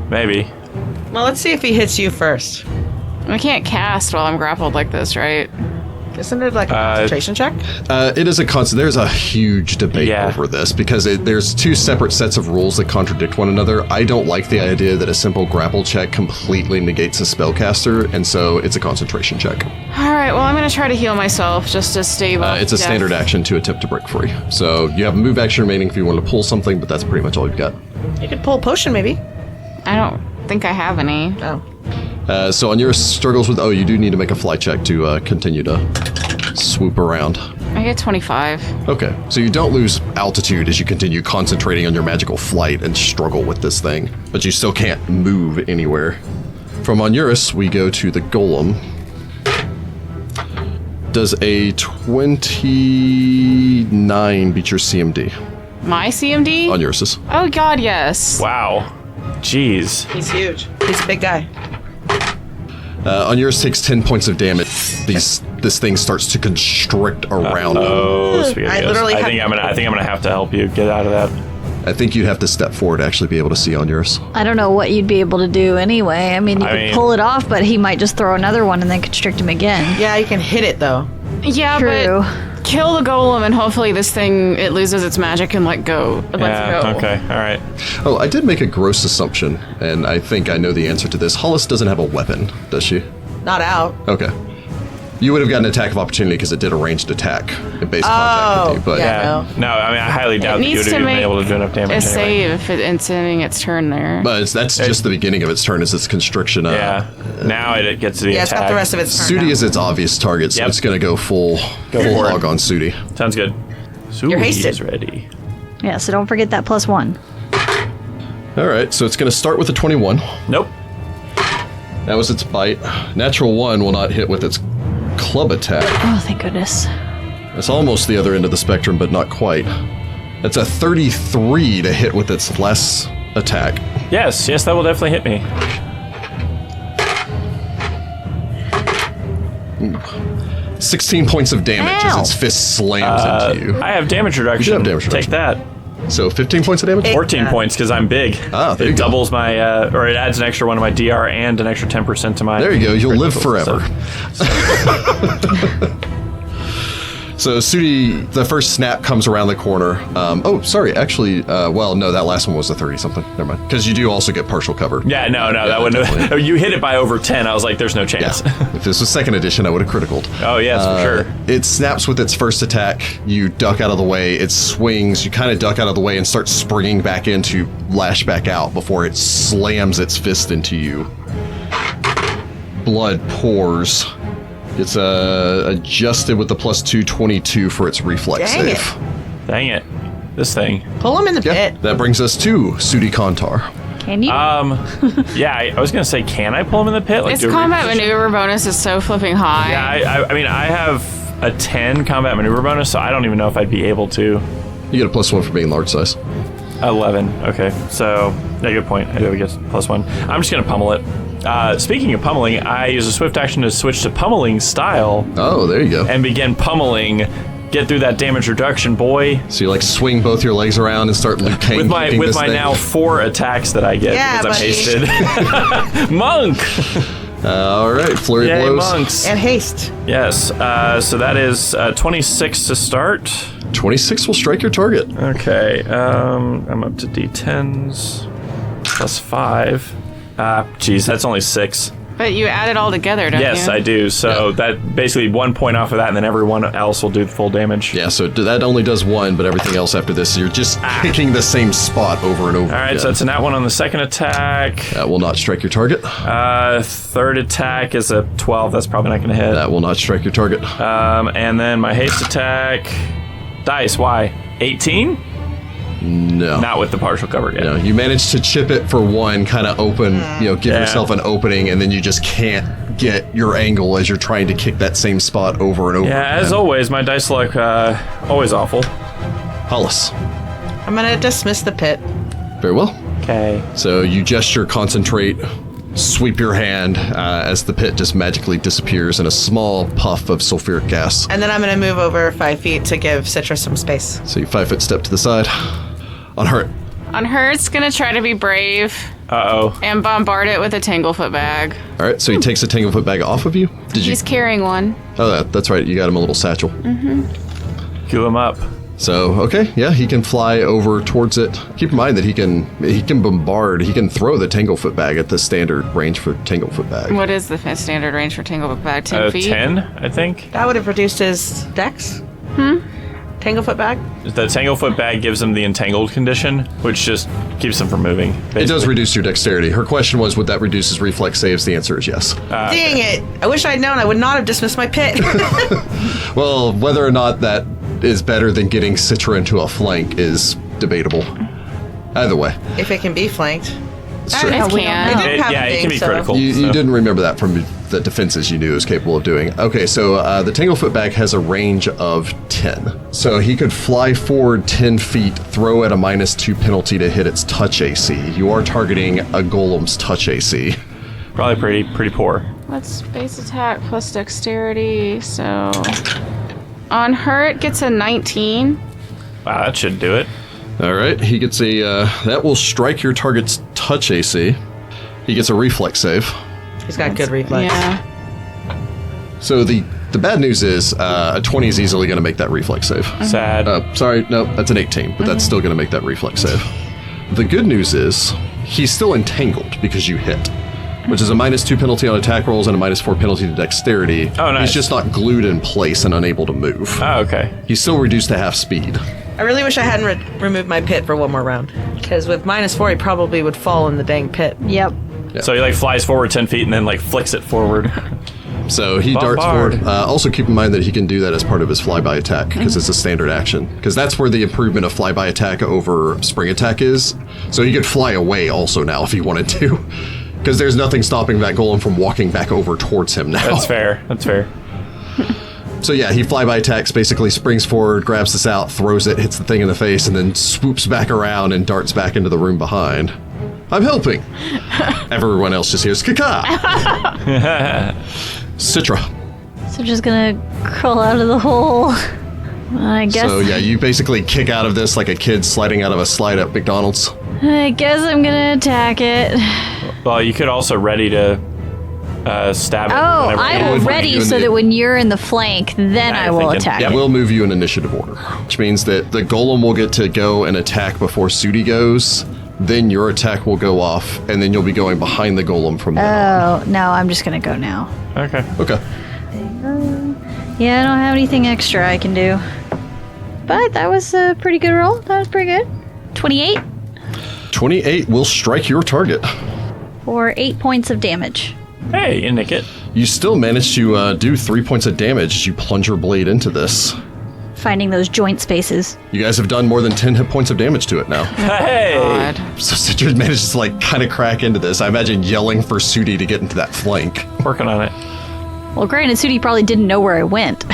Maybe. Well, let's see if he hits you first. I can't cast while I'm grappled like this, right? Isn't it like a concentration check? It is a constant. There's a huge debate Yeah. over this because there's two separate sets of rules that contradict one another. I don't like the idea that a simple grapple check completely negates a spellcaster, and so it's a concentration check. All right, well, I'm going to try to heal myself just to stave off It's a death. standard action to attempt to break free. So you have a move action remaining if you want to pull something, but that's pretty much all you've got. You could pull a potion, maybe. I don't think I have any. Oh. So on your struggles with, you do need to make a fly check to continue to swoop around. I get 25. Okay, so you don't lose altitude as you continue concentrating on your magical flight and struggle with this thing, but you still can't move anywhere. From Onuris, we go to the Golem. Does a 29 beat your CMD? My CMD? Onuris's. Oh, God, yes. Wow. Jeez. He's huge. He's a big guy. Onuris takes 10 points of damage. This thing starts to constrict around him. Oh, I spaghettios. literally I have- think I'm gonna have to help you get out of that. I think you'd have to step forward to actually be able to see Onuris. I don't know what you'd be able to do anyway. I mean, you could pull it off, but he might just throw another one and then constrict him again. Yeah, you can hit it, though. Yeah, True. but kill the golem and hopefully this thing, it loses its magic and lets go. Okay, all right. Oh, I did make a gross assumption, and I think I know the answer to this. Hollis doesn't have a weapon, does she? Not out. Okay. You would have gotten an attack of opportunity because it did a ranged attack in base contact with you. But Yeah. No, I mean, I highly doubt that you would have been able to do enough damage A anyway. save if it's ending its turn there. But that's just the beginning of its turn, is its constriction. Yeah. Now it gets to the Yeah, attack. it's got the rest of its turn. Sudi now. is its obvious target, so Yep. it's going to go full for it. hog on Sudi. Sounds good. Sudi You're hasted. is ready. Yeah, so don't forget that +1. All right, so it's going to start with a 21. Nope. That was its bite. Natural 1 will not hit with its club attack. Oh, thank goodness. It's almost the other end of the spectrum, but not quite. That's a 33 to hit with its less attack. Yes, that will definitely hit me. 16 points of damage as Ow. its fist slams into you. I have damage reduction. You should have damage Take reduction. that. So 15 points of damage? 14 points because I'm big. Ah, there it you go. doubles my, or it adds an extra 1 to my DR and an extra 10% to my. There you go. You'll live critical, forever. So Sudi, the first snap comes around the corner. Actually, well, no, that last one was a 30-something. Never mind. Because you do also get partial cover. Yeah, no, that wouldn't have. You hit it by over 10. I was like, there's no chance. Yeah. If this was second edition, I would have criticaled. Oh, yes, for sure. It snaps with its first attack. You duck out of the way. It swings. You kind of duck out of the way and start springing back in to lash back out before it slams its fist into you. Blood pours. It's adjusted with the +2, 22 for its reflex Dang save. Dang it. This thing. Pull him in the Yeah, pit. that brings us to Sudi Kontar. Can you? Yeah, I was going to say, can I pull him in the pit? Like, Its do a combat reposition? maneuver bonus is so flipping high. Yeah, I mean, I have a 10 combat maneuver bonus, so I don't even know if I'd be able to. You get a +1 for being large size. 11. Okay, so yeah, good point. I do get +1. I'm just gonna pummel it. Speaking of pummeling, I use a swift action to switch to pummeling style Oh, there you go. and begin pummeling. Get through that damage reduction, boy. So you like swing both your legs around and start With my now 4 attacks that I get Yeah, because I'm buddy. hasted. Monk. All right, flurry Yay, blows. monks. And haste. Yes. So that is 26 to start. 26 will strike your target. Okay. I'm up to D10s +5. Geez, that's only 6. But you add it all together, don't you? Yes, I do. So that basically 1 point off of that, and then everyone else will do the full damage. Yeah, so that only does 1, but everything else after this, you're just kicking the same spot over and over. All right, again. so that's a nat 1 on the second attack. That will not strike your target. Third attack is a 12. That's probably not going to hit. That will not strike your target. And then my haste attack. Dice, why? 18? No. Not with the partial cover yet. No, you managed to chip it for 1, kind of open, give Yeah. yourself an opening, and then you just can't get your angle as you're trying to kick that same spot over and over. Yeah, as again. always, my dice luck always awful. Hollis. I'm going to dismiss the pit. Very well. Okay. So you gesture, concentrate, sweep your hand as the pit just magically disappears in a small puff of sulfuric gas. And then I'm going to move over 5 feet to give Sitra some space. So you 5-foot step to the side. On Hurt. On her, it's gonna try to be brave Uh-oh. and bombard it with a Tanglefoot bag. All right, so he takes the Tanglefoot bag off of you. Did you? He's carrying one. Oh, that's right. You got him a little satchel. Cue him up. So okay, yeah, he can fly over towards it. Keep in mind that he can bombard. He can throw the Tanglefoot bag at the standard range for Tanglefoot bag. What is the standard range for Tanglefoot bag? 10 feet? 10, I think. That would have reduced his dex. Tanglefoot bag? The Tanglefoot bag gives him the entangled condition, which just keeps him from moving. It does basically. reduce your dexterity. Her question was, would that reduce his reflex saves? The answer is yes. Dang it! I wish I'd known. I would not have dismissed my pit. Well, whether or not that is better than getting Sitra into a flank is debatable. Either way. If it can be flanked. Sure. It we don't can. know. didn't have Yeah, a it thing, can be so- critical. You so. didn't remember that from the defenses you knew it was capable of doing. Okay, so the Tanglefoot bag has a range of 10. So he could fly forward 10 feet, throw at a -2 penalty to hit its touch AC. You are targeting a Golem's touch AC. Probably pretty poor. What's base attack plus dexterity? So on her, it gets a 19. Wow, that should do it. All right, he gets a, that will strike your target's touch AC. He gets a reflex save. He's got good reflex. Yeah. So the bad news is a 20 is easily going to make that reflex save. Sad. Sorry, no, that's an 18, but that's still going to make that reflex save. The good news is he's still entangled because you hit. which is a -2 penalty on attack rolls and a -4 penalty to dexterity. Oh, nice. He's just not glued in place and unable to move. Oh, okay. He's still reduced to half speed. I really wish I hadn't removed my pit for one more round. Because with -4, he probably would fall in the dang pit. Yep. Yeah. So he like flies forward 10 feet and then like flicks it forward. So he darts Bombard. forward. Also keep in mind that he can do that as part of his flyby attack because it's a standard action. Because that's where the improvement of flyby attack over spring attack is. So he could fly away also now if he wanted to. Because there's nothing stopping that golem from walking back over towards him now. That's fair. That's fair. So yeah, he flyby attacks, basically springs forward, grabs this out, throws it, hits the thing in the face, and then swoops back around and darts back into the room behind. I'm helping. Everyone else just hears "Kaka." Sitra. So just gonna crawl out of the hole. I guess. So yeah, you basically kick out of this like a kid sliding out of a slide at McDonald's. I guess I'm gonna attack it. Well, you could also ready to stab it. Oh, whenever I you will want. ready so that when you're in the flank, then I will attack Yeah, it. we'll move you in initiative order, which means that the golem will get to go and attack before Sudi goes. Then your attack will go off, and then you'll be going behind the golem from then on. Oh, no, I'm just gonna go now. Okay. Okay. Yeah, I don't have anything extra I can do. But that was a pretty good roll. That was pretty good. 28 28 will strike your target. for 8 points of damage. Hey, you nick it. You still manage to do 3 points of damage as you plunge your blade into this. Finding those joint spaces. You guys have done more than 10 hit points of damage to it now. Hey. God. So Citra manages to like kind of crack into this. I imagine yelling for Sudi to get into that flank. Working on it. Well, granted, Sudi probably didn't know where I went.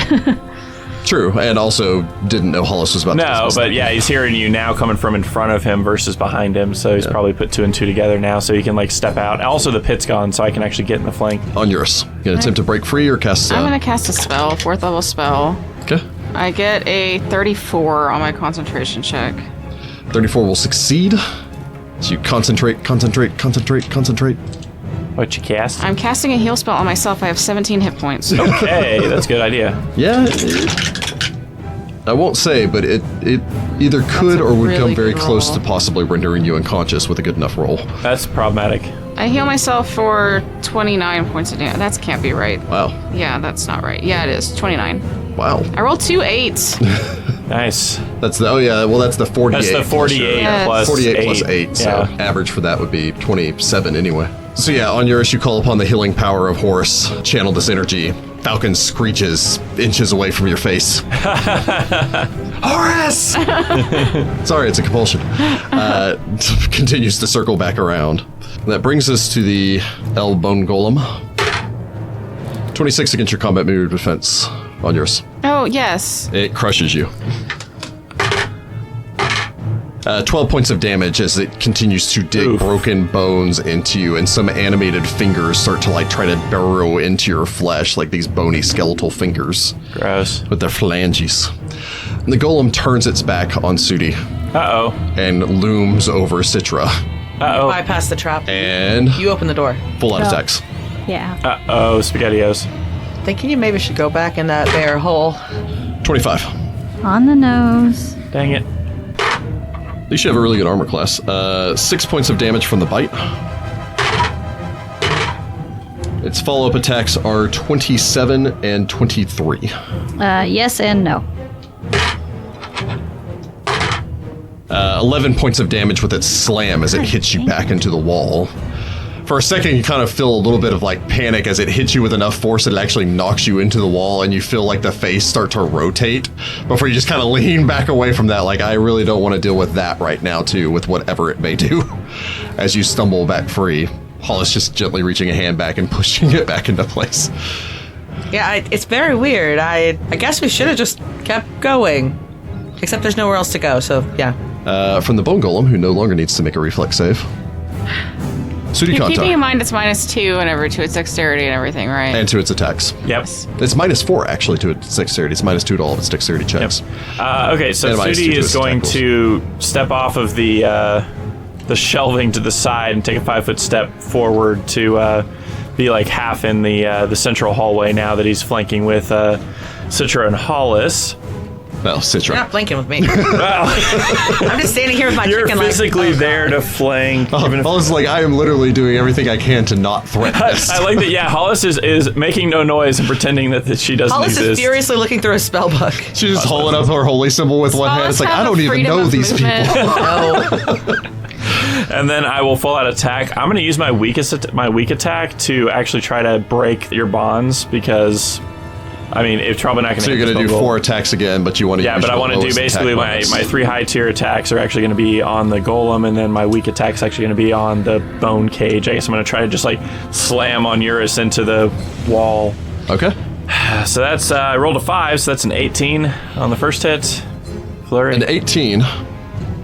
True, and also didn't know Hollis was about to No, discuss but that. yeah, he's hearing you now coming from in front of him versus behind him, so he's probably put 2 and 2 together now, so he can like step out. Also, the pit's gone, so I can actually get in the flank. Onuris, you gonna attempt to break free or cast? I'm gonna cast a spell, 4th level spell. Okay. I get a 34 on my concentration check. 34 will succeed. So you concentrate. What you cast? I'm casting a heal spell on myself. I have 17 hit points. Okay, that's a good idea. Yeah. I won't say, but it either could a or would really come very good close roll. to possibly rendering you unconscious with a good enough roll. That's problematic. I heal myself for 29 points of damage. That can't be right. Wow. Yeah, that's not right. Yeah, it is. 29. Wow. I rolled 2 8s. Nice. That's the that's the 48. That's the 48 Yes. plus 48 8. plus 8, so Yeah. average for that would be 27 anyway. So yeah, on Onuris, you call upon the healing power of Horus, channel this energy. Falcon screeches inches away from your face. Horus! Sorry, it's a compulsion. Continues to circle back around. That brings us to the El Bone Golem. 26 against your combat move defense on yours. Oh, yes. It crushes you. 12 points of damage as it continues to dig Oof. broken bones into you, and some animated fingers start to like try to burrow into your flesh, like these bony skeletal fingers Gross. with their phalanges. And the golem turns its back on Sudi Uh-oh. and looms over Sitra, Uh-oh. Bypass the trap. and You open the door. full out Oh. attacks. Yeah. Uh-oh, SpaghettiOs. Thinking you maybe should go back in that bare hole. 25. On the nose. Dang it. At least you have a really good armor class. 6 points of damage from the bite. Its follow-up attacks are 27 and 23. Yes and no. 11 points of damage with its slam as it hits you back into the wall. For a second, you kind of feel a little bit of like panic as it hits you with enough force that it actually knocks you into the wall, and you feel like the face start to rotate before you just kind of lean back away from that. Like, I really don't want to deal with that right now, too, with whatever it may do. As you stumble back free, Hollis just gently reaching a hand back and pushing it back into place. Yeah, it's very weird. I guess we should have just kept going. Except there's nowhere else to go, so yeah. From the Bone Golem, who no longer needs to make a reflex save. Sudi Keeping in Kontar. mind it's -2 whenever to its dexterity and everything, right? And to its attacks. Yep. It's -4 actually to its dexterity. It's -2 to all of its dexterity checks. Okay, so And minus 2 Sudi to is its going attack to step off of the shelving to the side and take a 5-foot step forward to be like half in the central hallway now that he's flanking with Sitra and Hollis. Well, Sitra. You're not flanking with me. Well, I'm just standing here with my you're chicken physically like, there to flank. Even if- Hollis is like, I am literally doing everything I can to not threaten this. I like that. Yeah, Hollis is making no noise and pretending that she doesn't Hollis exist. is furiously looking through a spell book. She's just holding up her holy symbol with one hand. It's like, I don't even know these people. And then I will full out attack. I'm going to use my weak attack to actually try to break your bonds because, I mean, if Trouble not going to. So you're going to do 4 attacks again, but you want to. Yeah, but I want to do basically my 3 high tier attacks are actually going to be on the golem, and then my weak attack's actually going to be on the bone cage. I guess I'm going to try to just like slam Onuris into the wall. Okay. So that's I rolled a 5, so that's an 18 on the first hit. Flurry. An 18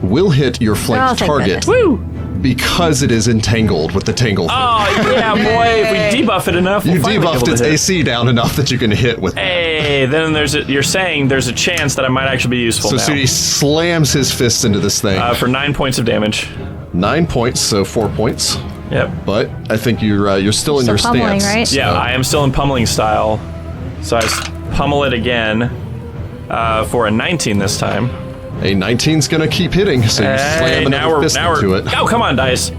will hit your flanked thank target. goodness. Woo! Because it is entangled with the tangle thing. Oh yeah, boy! If we debuff it enough, You we'll finally be able debuffed to its hit. AC down enough that you can hit with that. Hey, then you're saying there's a chance that I might actually be useful So now. Sudi slams his fist into this thing. For 9 points of damage. 9 points, so 4 points. Yep. But I think you're still in Still your pummeling, stance. right? so- Yeah, I am still in pummeling style. So I pummel it again for a 19 this time. A 19's gonna keep hitting, so you slam another fist into it. Oh, come on, dice.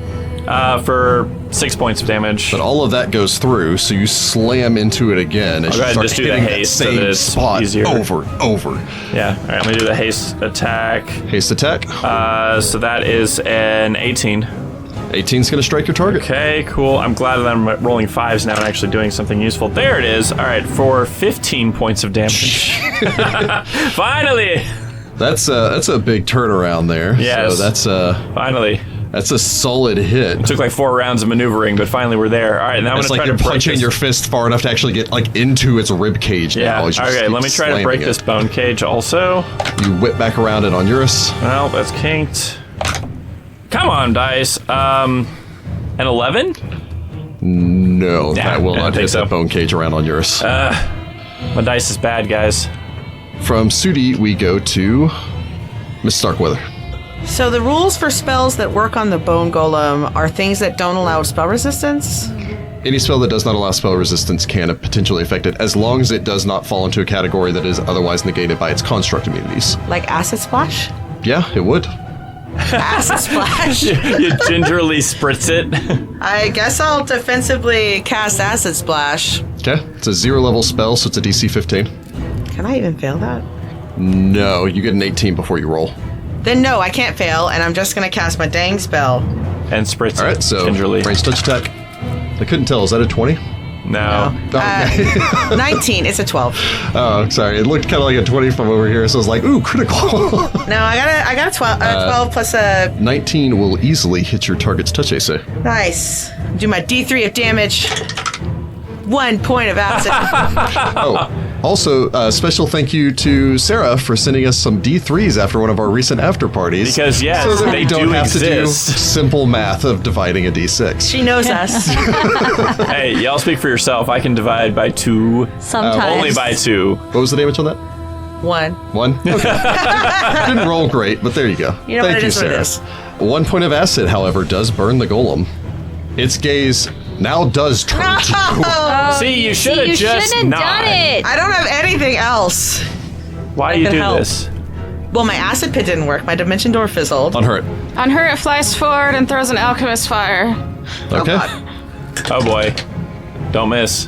For 6 points of damage. But all of that goes through, so you slam into it again as I'll go you ahead and start just do the hitting that haste so same that it's spot easier. over and over. Yeah. All right, let me do the haste attack. Haste attack. So that is an 18. 18's gonna strike your target. Okay, cool. I'm glad that I'm rolling 5s now and actually doing something useful. There it is. All right, for 15 points of damage. Finally! That's a big turnaround there. Yes. So Finally. that's a solid hit. Took like 4 rounds of maneuvering, but finally we're there. All right, now I'm It's going like to you're try to break punching this. your fist far enough to actually get like into its rib cage Yeah. now. as you just Okay, keep let me try to break slamming this it. bone cage also. You whip back around it on Onuris. Well, that's kinked. Come on, dice. An 11? No, Yeah, that will I not think hit so. that bone cage around on Onuris. My dice is bad, guys. From Sudi, we go to Miss Starkweather. So the rules for spells that work on the bone golem are things that don't allow spell resistance. Any spell that does not allow spell resistance can potentially affect it, as long as it does not fall into a category that is otherwise negated by its construct immunities. Like acid splash? Yeah, it would. Acid splash? You gingerly spritz it. I guess I'll defensively cast acid splash. Okay, it's a 0 level spell, so it's a DC 15. Can I even fail that? No, you get an 18 before you roll. Then no, I can't fail, and I'm just gonna cast my dang spell. And spritz All right, it so gingerly. range touch attack. I couldn't tell. Is that a 20? No. Okay. 19, it's a 12. Oh, sorry. It looked kind of like a 20 from over here, so I was like, ooh, critical. No, I got a 12, 12 plus a 19 will easily hit your target's touch AC. nice. Do my D3 of damage. 1 point of acid. Oh, also, special thank you to Sarah for sending us some D3s after one of our recent after parties. Because, yes, so that they we don't do have to do exist. simple math of dividing a D6. She knows us. Hey, y'all speak for yourself. I can divide by 2. Sometimes. Only by 2. What was the damage on that? 1. 1? Okay. Didn't roll great, but there you go. You know Thank what it you, is, what it Sarah. is. 1 point of acid, however, does burn the golem. Its gaze now does turn to See, you should have You just shouldn't not. have done it. I don't have anything else. Why do you could do help. this? Well, my acid pit didn't work. My dimension door fizzled. on hurt. On her, it flies forward and throws an alchemist fire. Okay. God. Oh boy. Don't miss.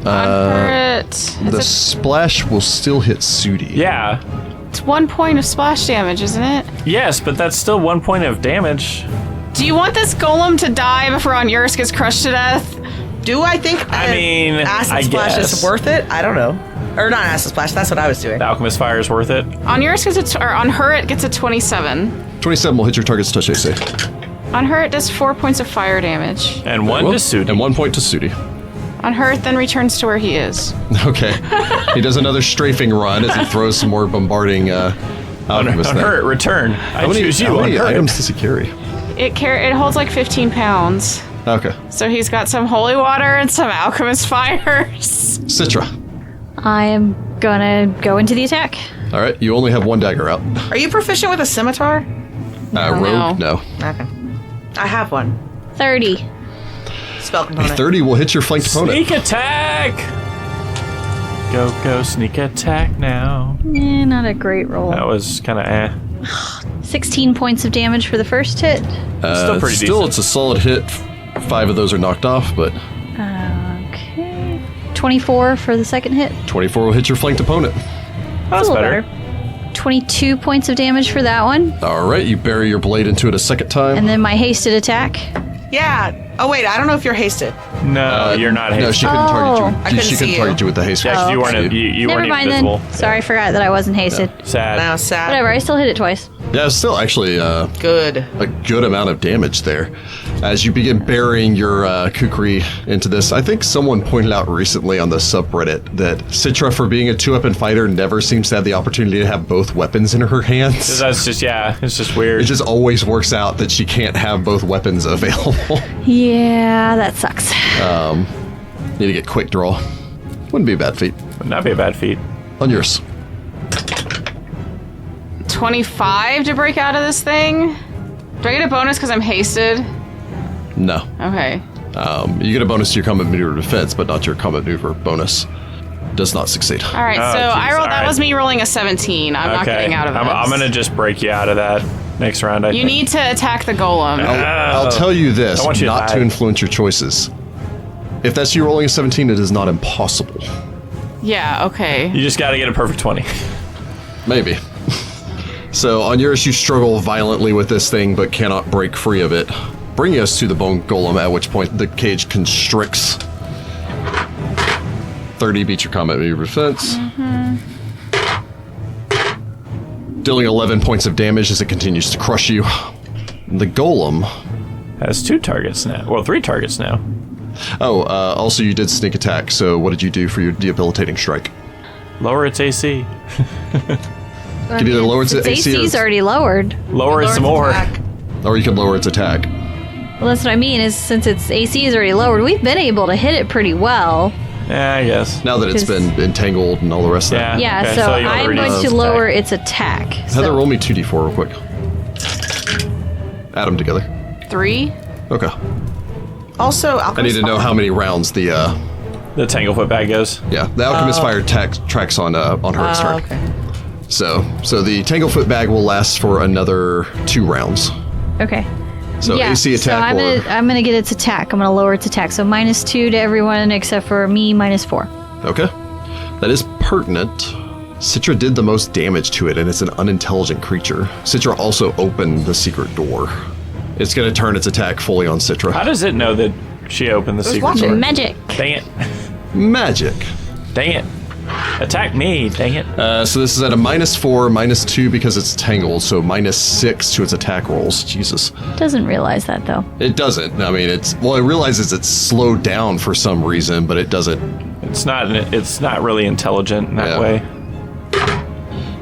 On her, it's The splash will still hit Sudi. Yeah. 1 point of splash damage, isn't it? Yes, but that's still 1 point of damage. Do you want this golem to die before Onuris gets crushed to death? Do I think I mean, acid I splash guess. is worth it? I don't know. Or not acid splash. That's what I was doing. The Alchemist Fire is worth it. Onuris gets or on her it gets a 27. 27 will hit your target's touch AC. On her it does 4 points of fire damage. And 1 to Sudi. And 1 point to Sudi. On her it then returns to where he is. Okay. He does another strafing run as he throws some more bombarding on alchemists there. her, return. I choose you. How on many her. items does he carry? It holds like 15 pounds. Okay. So he's got some holy water and some alchemist fires. Citra. I am gonna go into the attack. All right. You only have 1 dagger out. Are you proficient with a scimitar? Rogue? No. Okay. I have one. 30. Spell component. 30 will hit your flanked opponent. Sneak attack! Go, sneak attack now. Not a great roll. That was kind of eh. 16 points of damage for the first hit. Still pretty Still, decent. it's a solid hit. 5 of those are knocked off, but Okay. 24 for the second hit. 24 will hit your flanked opponent. That's A little better. 22 points of damage for that one. All right, you bury your blade into it a second time. And then my hasted attack. Yeah. Oh, wait. I don't know if you're hasted. No, you're not No, hasted. she couldn't target you. I couldn't She see couldn't you. target you with the haste. Yeah, 'cause you weren't, Okay. you Never weren't mind invisible. then. Sorry, I forgot that I wasn't hasted. Sad. Now, sad. Whatever, I still hit it twice. Yeah, it's still actually Good. a good amount of damage there. As you begin burying your kukri into this, I think someone pointed out recently on the subreddit that Sitra, for being a 2-weapon fighter, never seems to have the opportunity to have both weapons in her hands. That's just, it's just weird. It just always works out that she can't have both weapons available. Yeah, that sucks. Need to get quick draw. Wouldn't be a bad feat. Would not be a bad feat. On yours. 25 to break out of this thing? Do I get a bonus because I'm hasted? No. Okay. You get a bonus to your combat maneuver defense, but not your combat maneuver bonus. Does not succeed. All right, Oh, so geez, I rolled. all That right. was me rolling a 17. I'm not getting out of this. I'm going to just break you out of that next round, I You think. need to attack the golem. I'll tell you this, I want you to not die. to influence your choices. If that's you rolling a 17, it is not impossible. Yeah, okay. You just got to get a perfect 20. Maybe. So on yours, you struggle violently with this thing, but cannot break free of it. Bringing us to the bone golem, at which point the cage constricts. 30 beats your combat maneuver defense. Dealing 11 points of damage as it continues to crush you. The golem. Has 2 targets now. Well, 3 targets now. Oh, also you did sneak attack, so what did you do for your debilitating strike? Lower its AC. I Can either lower its AC or AC's already lowered. Lower it some more. or you can lower its attack. Well, that's what I mean, is since its AC is already lowered, we've been able to hit it pretty well. Yeah, I guess. Now that it's been entangled and all the rest of that. Yeah. Yeah, Okay, so so you wanna I'm reduce going its to lower attack. its attack. Heather, So- roll me 2d4 real quick. Add them together. 3? Okay. Also, I need to know how many rounds the The Tanglefoot bag goes. the Alchemist Fire tracks on her turn. okay. So the Tanglefoot bag will last for another 2 rounds. Okay. So yeah, AC attack so I'm gonna get its attack. I'm gonna lower its attack. So -2 to everyone except for me, -4. Okay. That is pertinent. Sitra did the most damage to it, and it's an unintelligent creature. Sitra also opened the secret door. It's going to turn its attack fully on Sitra. How does it know that she opened the secret watching. door? Magic. Dang it. Magic. Dang it. Attack me. Dang it. So this is at a -4, -2 because it's tangled, so -6 to its attack rolls. Jesus. Doesn't realize that though. It doesn't. I mean, it realizes it's slowed down for some reason, but it doesn't. It's not really intelligent in that Yeah. way.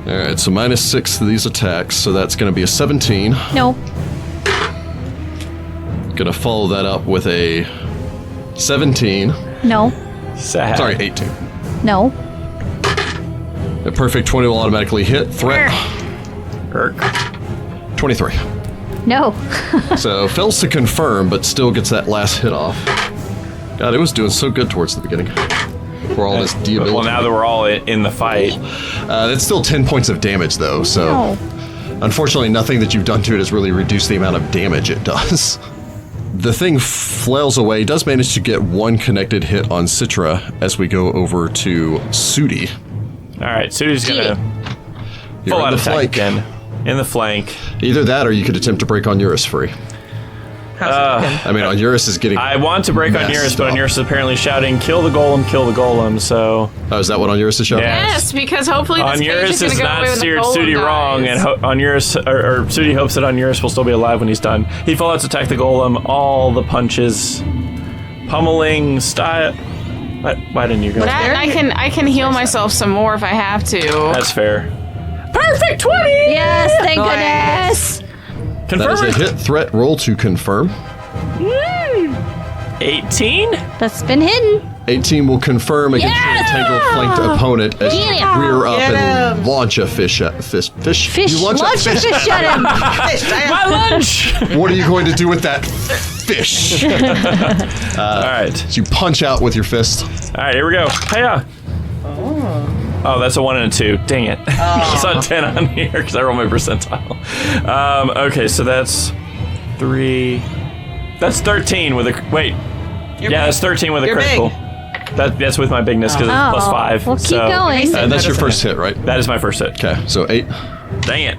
All right, so -6 to these attacks, so that's going to be a 17. No. Going to follow that up with a 17. No. Sad. Sorry, 18. No. A perfect 20 will automatically hit. Threat, Irk. 23. No. So fails to confirm, but still gets that last hit off. God, it was doing so good towards the beginning. For all this debility. Well, now that we're all in the fight. That's still 10 points of damage, though, so... No. Unfortunately, nothing that you've done to it has really reduced the amount of damage it does. The thing flails away, does manage to get one connected hit on Sitra as we go over to Sudi. All right, Sudi's gonna You're full on out the attack flank. again. In the flank. Either that or you could attempt to break Onuris free. How's it looking? I mean, Onuris is getting... I want to break messed Onuris, but up. Onuris is apparently shouting, kill the golem, so... Oh, is that what Onuris is showing? Yeah. Yes, because hopefully this cage Onuris is going has to go not away when the steered golem Sudi dies. wrong, and Onuris, or Sudi hopes that Onuris will still be alive when he's done. He full out to attack the golem, all the punches, pummeling style... Why didn't you go? That, and I can heal myself some more if I have to. That's fair. Perfect 20! Yes, thank Nice. goodness. That is Confirm a it. hit threat roll to confirm. 18? That's been hidden. 18 will confirm against your Yeah! entangled flanked opponent as you Get him! rear up Get and him! launch a fish at fish. Fish. You launch Launch a a fish. fish at him. Fish, damn. My lunch! What are you going to do with that fish? All right. You punch out with your fist. All right, here we go. Hiya! Oh, that's a 1 and a 2. Dang it. I saw a 10 on here because I rolled my percentile. Okay, so that's 3. That's 13 with a... Wait. That's 13 with a critical. That's with my bigness because it's plus 5. Well, keep going. That's your first hit, right? That is my first hit. Okay, so 8. Dang it.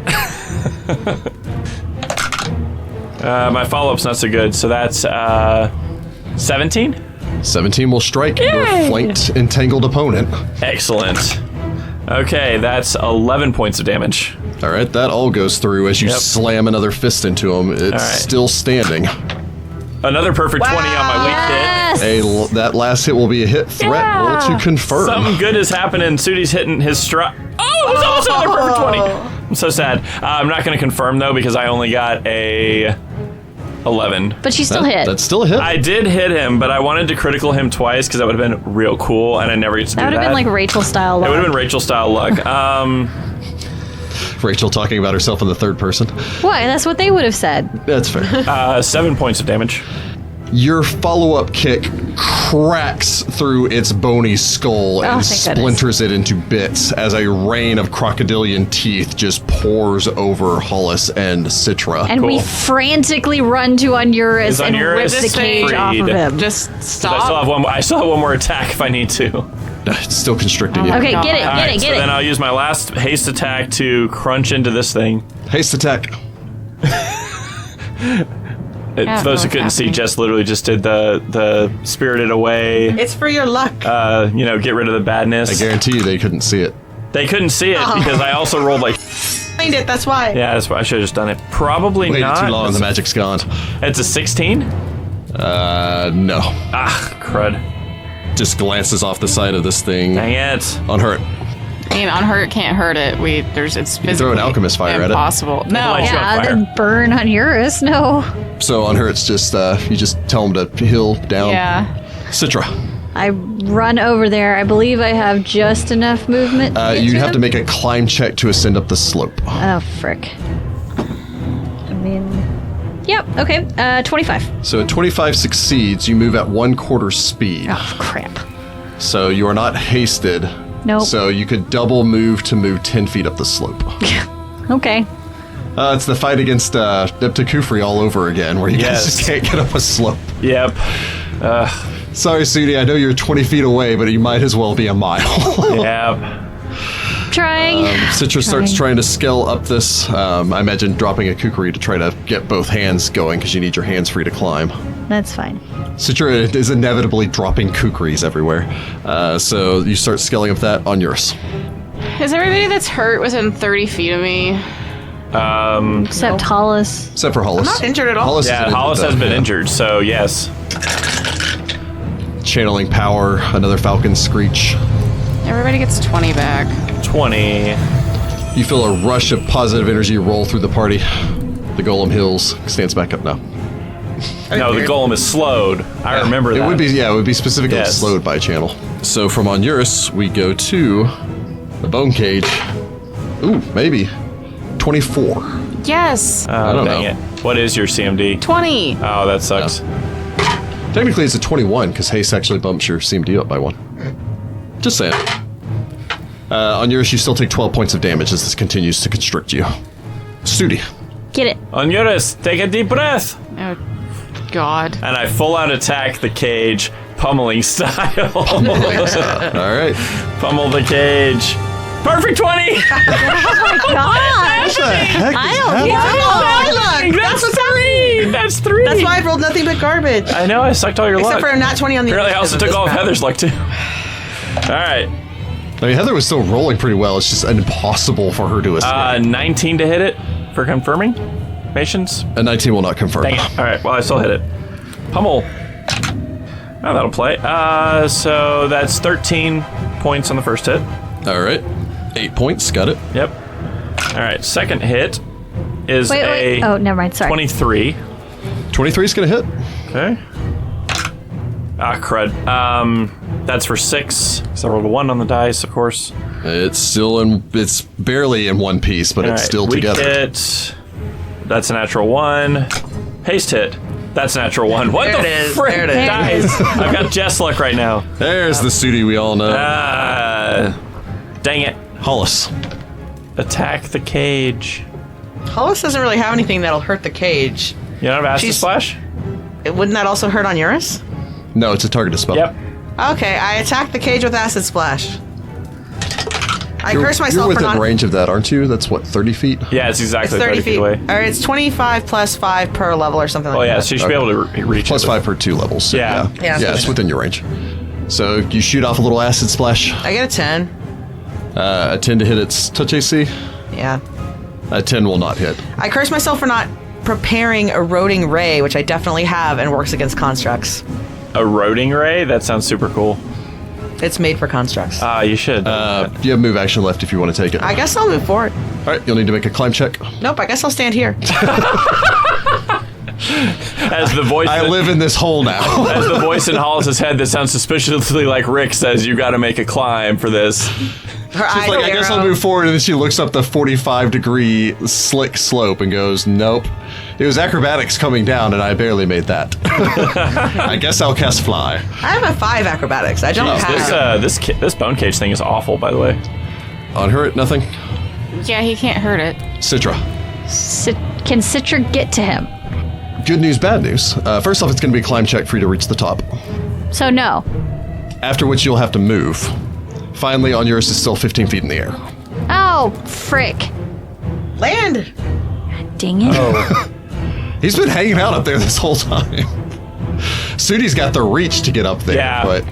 My follow-up's not so good, so that's 17? 17 will strike your flanked, entangled opponent. Excellent. Okay, that's 11 points of damage. All right, that all goes through as you slam another fist into him. It's still standing. Another perfect 20 on my weak hit. That last hit will be a hit threat. Roll to confirm. Something good is happening. Sudi's hitting his stride. Oh, it's almost another perfect 20. I'm so sad. I'm not going to confirm, though, because I only got a 11. But she still hit. That's still a hit. I did hit him, but I wanted to critical him twice because that would have been real cool, and I never get to do that. That would have been like Rachel style luck. It would have been Rachel style luck. Rachel talking about herself in the third person. Why? That's what they would have said. That's fair. 7 points of damage. Your follow-up kick cracks through its bony skull and splinters it into bits as a rain of crocodilian teeth just pours over Hollis and Sitra. And we frantically run to Onuris and rip the cage off of him. Just stop. I still have one more attack if I need to. It's still constricting you. Okay, get it. Then I'll use my last haste attack to crunch into this thing. Haste attack. Those who couldn't see, Jess literally just did the spirited away. It's for your luck. Get rid of the badness. I guarantee you they couldn't see it. They couldn't see it because I also rolled like... Find it, that's why. Yeah, that's why I should have just done it. Probably Waited not. too long, the magic's gone. It's a 16? No. Crud. Just glances off the side of this thing. Dang it. Unhurt. I mean, unhurt can't hurt it. It's physically throw an alchemist fire at it. impossible. No. Then burn Onuris. No. So Unhurt's just, you just tell him to heal down. Yeah. Citra. I run over there. I believe I have just enough movement. You have to make a climb check to ascend up the slope. Oh, frick. I mean... Yep, okay. 25. So 25 succeeds. You move at 1/4 speed. Oh, crap. So you are not hasted. Nope. So you could double move to move 10 feet up the slope. Okay. It's the fight against Kufri all over again, where you guys just can't get up a slope. Yep. Sorry, Sudi, I know you're 20 feet away, but you might as well be a mile. Yep. Trying. Citra starts trying to scale up this. I imagine dropping a kukri to try to get both hands going, because you need your hands free to climb. That's fine. Citra is inevitably dropping kukris everywhere. So you start scaling up that on yours. Is everybody that's hurt within 30 feet of me? Except Hollis. Except for Hollis. I'm not injured at all. Hollis has been injured, so yes. Channeling power, another falcon screech. Everybody gets 20 back. 20. You feel a rush of positive energy roll through the party. The golem heals, stands back up now. No, the golem is slowed. I remember that. It would be specifically slowed by channel. So from Onuris, we go to the bone cage. Ooh, maybe 24. Yes. I don't know. It. What is your CMD? 20. Oh, that sucks. Technically, it's a 21 because haste actually bumps your CMD up by 1. Just saying. Onuris, you still take 12 points of damage as this continues to constrict you. Sudi. Get it. Onuris, take a deep breath. Oh, God. And I full out attack the cage, pummeling style. All right. Pummel the cage. Perfect 20! Oh my gosh! What the heck I is don't happening? know. That's 3! That's 3! That's why I rolled nothing but garbage. I know, I sucked all your luck. Except for a nat 20 on the Apparently I also took all of Heather's luck, too. Alright. I mean, Heather was still rolling pretty well. It's just impossible for her to escape. 19 to hit it for confirming? Mations? A 19 will not confirm. Dang it. Alright, well, I still hit it. Pummel. Oh, that'll play. So that's 13 points on the first hit. All right. 8 points. Got it. Yep. Alright, second hit is Wait. Oh, never mind. Sorry. 23. 23 is going to hit. Okay. Ah, crud. That's for 6. So I rolled a 1 on the dice, of course. It's barely in one piece, but it's still Weak together. hit. That's a natural 1. Haste hit. That's a natural 1. What There the it is. frick? There it is. Guys, I've got Jess luck right now. There's the Sudi we all know. Dang Dang it. Hollis. Attack the cage. Hollis doesn't really have anything that'll hurt the cage. You don't have Acid She's- Splash? Wouldn't that also hurt Onuris? No, it's a targeted spell. Yep. Okay, I attack the cage with Acid Splash. I curse You're myself for within not... range of that, aren't you? That's what, 30 feet? Yeah, it's It's exactly 30 feet. away. Or it's 25 plus 5 per level or something like Oh, yeah, that. so you should be able to reach Plus it. 5 per 2 levels. So Yeah. yeah, Yeah. it's within your range. So you shoot off a little acid splash. I get a 10. A 10 to hit its touch AC. Yeah. A 10 will not hit. I curse myself for not preparing Eroding Ray, which I definitely have and works against constructs. Eroding Ray? That sounds super cool. It's made for constructs. You should. You have move action left if you want to take it. I guess I'll move forward. All right, you'll need to make a climb check. Nope, I guess I'll stand here. As the voice I live in this hole now. as the voice in Hollis's head that sounds suspiciously like Rick says, you got to make a climb for this. Her eye Like, I guess I'll arrow. move forward, and then she looks up the 45-degree slick slope and goes, nope. It was acrobatics coming down, and I barely made that. I guess I'll cast fly. I have a 5 acrobatics. I don't have... This bone cage thing is awful, by the way. On her, nothing. Yeah, he can't hurt it. Citra. Can Sitra get to him? Good news, bad news. First off, it's going to be a climb check for you to reach the top. So no. After which you'll have to move. Finally, Onuris is still 15 feet in the air. Oh, frick. Land! Dang it. Oh. He's been hanging out up there this whole time. Sudi's got the reach to get up there, Yeah. but...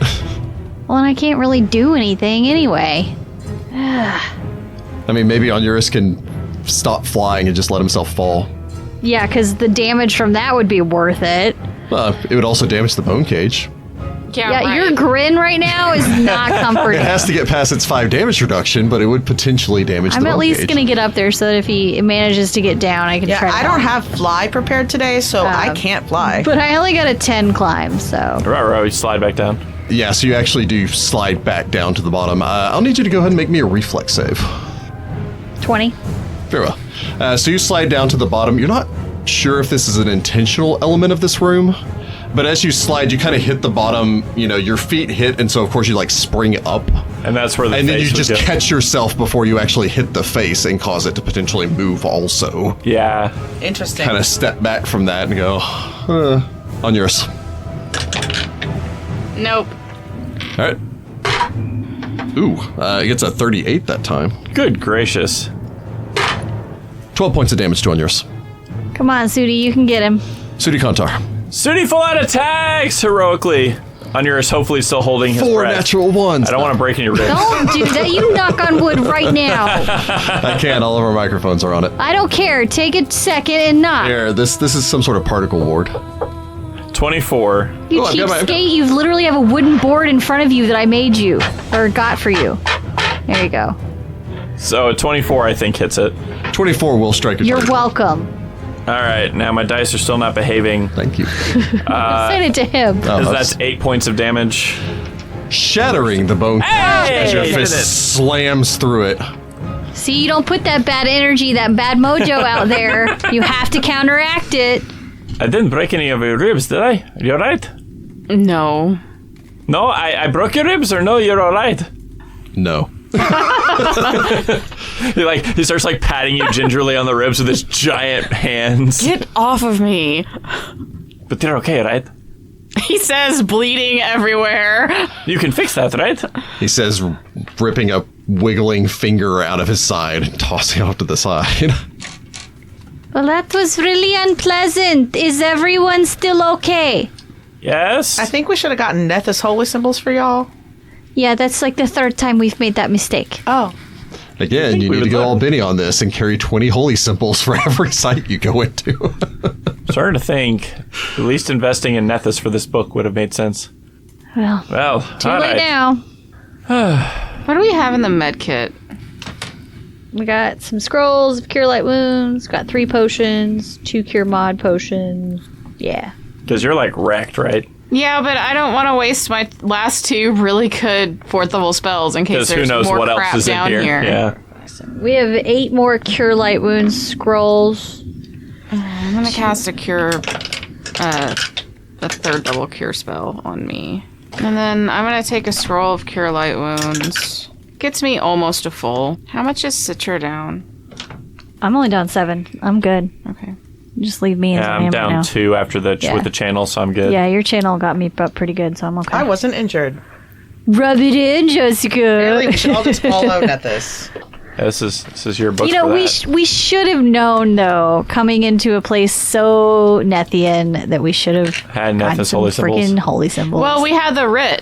Well, and I can't really do anything anyway. I mean, maybe Onuris can stop flying and just let himself fall. Yeah, because the damage from that would be worth it. It would also damage the bone cage. Yeah, right. your grin right now is not comforting. It has to get past its 5 damage reduction, but it would potentially damage the I'm bone at least cage. going to get up there so that if he manages to get down, I can Yeah, try to I don't help. have fly prepared today, so I can't fly. But I only got a 10 climb, so... Right, you slide back down. Yeah, so you actually do slide back down to the bottom. I'll need you to go ahead and make me a reflex save. 20. Very well. So you slide down to the bottom. You're not sure if this is an intentional element of this room, but as you slide, you kind of hit the bottom, your feet hit, and so of course you like spring up. And that's where the And then you face would just go. catch yourself before you actually hit the face and cause it to potentially move also. Yeah. Interesting. Kind of step back from that and go, on yours. Nope. All right. Ooh, it gets a 38 that time. Good gracious. 12 points of damage to on yours. Come on, Sudi, you can get him. Sudi Kontar. Sudi full out attacks heroically. Onuris hopefully still holding his 4 breath. natural ones. I don't want to break any ribs. Don't do that. You knock on wood right now. I can't. All of our microphones are on it. I don't care. Take a second and knock. Here, this is some sort of particle ward. 24. You Oh, I've got my- cheapskate. You literally have a wooden board in front of you that I made you. Or got for you. There you go. So 24 I think hits it. 24 will strike a You're target. welcome. All right, now my dice are still not behaving. Thank you. Send it to him. Oh, That's 8 points of damage. shattering the bone as your Hey! fist slams through it. See, you don't put that bad energy, that bad mojo out there. You have to counteract it. I didn't break any of your ribs, did I? Are you alright? No. No, I broke your ribs, or no, you're alright? No. He starts like patting you gingerly on the ribs with his giant hands. Get off of me. But they're okay, right? He says, bleeding everywhere. You can fix that, right? He says, ripping a wiggling finger out of his side and tossing it off to the side. Well, that was really unpleasant. Is everyone still okay? Yes. I think we should have gotten Nethys holy symbols for y'all. Yeah, that's like the 3rd time we've made that mistake. Oh. Again, you we need to would go learn. all Benny on this and carry 20 holy symbols for every site you go into. Starting to think, at least investing in Nethys for this book would have made sense. Well, Well, too all late right. now. What do we have in the med kit? We got some scrolls of cure light wounds, got 3 potions, 2 cure mod potions. Yeah. Because you're like wrecked, right? Yeah, but I don't want to waste my last 2 really good 4th level spells in case Because who there's knows more what crap else is in down here. here. Yeah. We have 8 more cure light wounds scrolls. I'm gonna cast a cure, a 3rd level cure spell on me. And then I'm gonna take a scroll of cure light wounds. Gets me almost to full. How much is Sitra down? I'm only down 7. I'm good. Okay. Just leave me as Yeah, I I'm am down right now. 2 after with the channel, so I'm good. Yeah, your channel got me up pretty good, so I'm okay. I wasn't injured. Rub it in, Jessica. Really, we should all just follow Nethys. This is your book. You know, for we that. we should have known though, coming into a place so Nethian, that we should have Had gotten Nethys some holy symbols. freaking holy symbols. Well, we had the writ.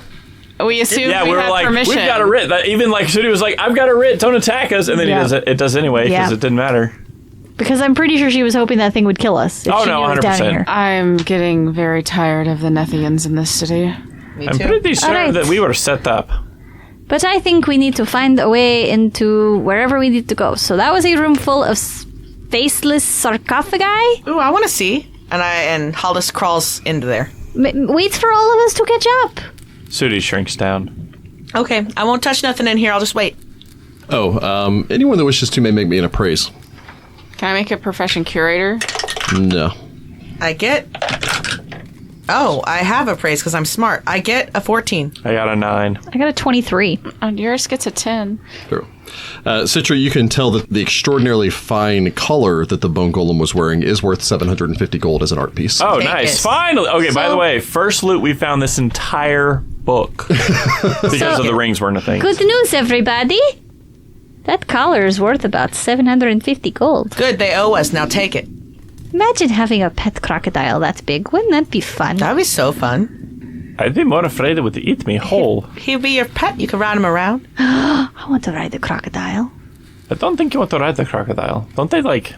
We assumed Yeah, we we were had like, permission. we've got a writ. Even like Sudi was like, I've got a writ. Don't attack us, and then Yeah. he does it. It does anyway because Yeah. it didn't matter. because I'm pretty sure she was hoping that thing would kill us. If Oh, she no, knew it was down 100%. here. I'm getting very tired of the Nethians in this city. Me I'm too. pretty sure Alright. that we were set up. But I think we need to find a way into wherever we need to go. So that was a room full of faceless sarcophagi. Ooh, I want to see. And Hollis crawls into there. Waits for all of us to catch up. Sudi shrinks down. Okay, I won't touch nothing in here. I'll just wait. Oh, anyone that wishes to may make me an appraise. Can I make a profession curator? No. I get... Oh, I have a praise because I'm smart. I get a 14. I got a 9. I got a 23. Yours gets a 10. True. Sitra, you can tell that the extraordinarily fine collar that the bone golem was wearing is worth 750 gold as an art piece. Oh, Vegas. nice. Finally. Okay, by So- the way, first loot we found this entire book because of the rings weren't a thing. Good news, everybody. That collar is worth about 750 gold. Good, they owe us. Now take it. Imagine having a pet crocodile that big. Wouldn't that be fun? That would be so fun. I'd be more afraid it would eat me whole. He'd be your pet. You can ride him around. I want to ride a crocodile. I don't think you want to ride the crocodile. Don't they like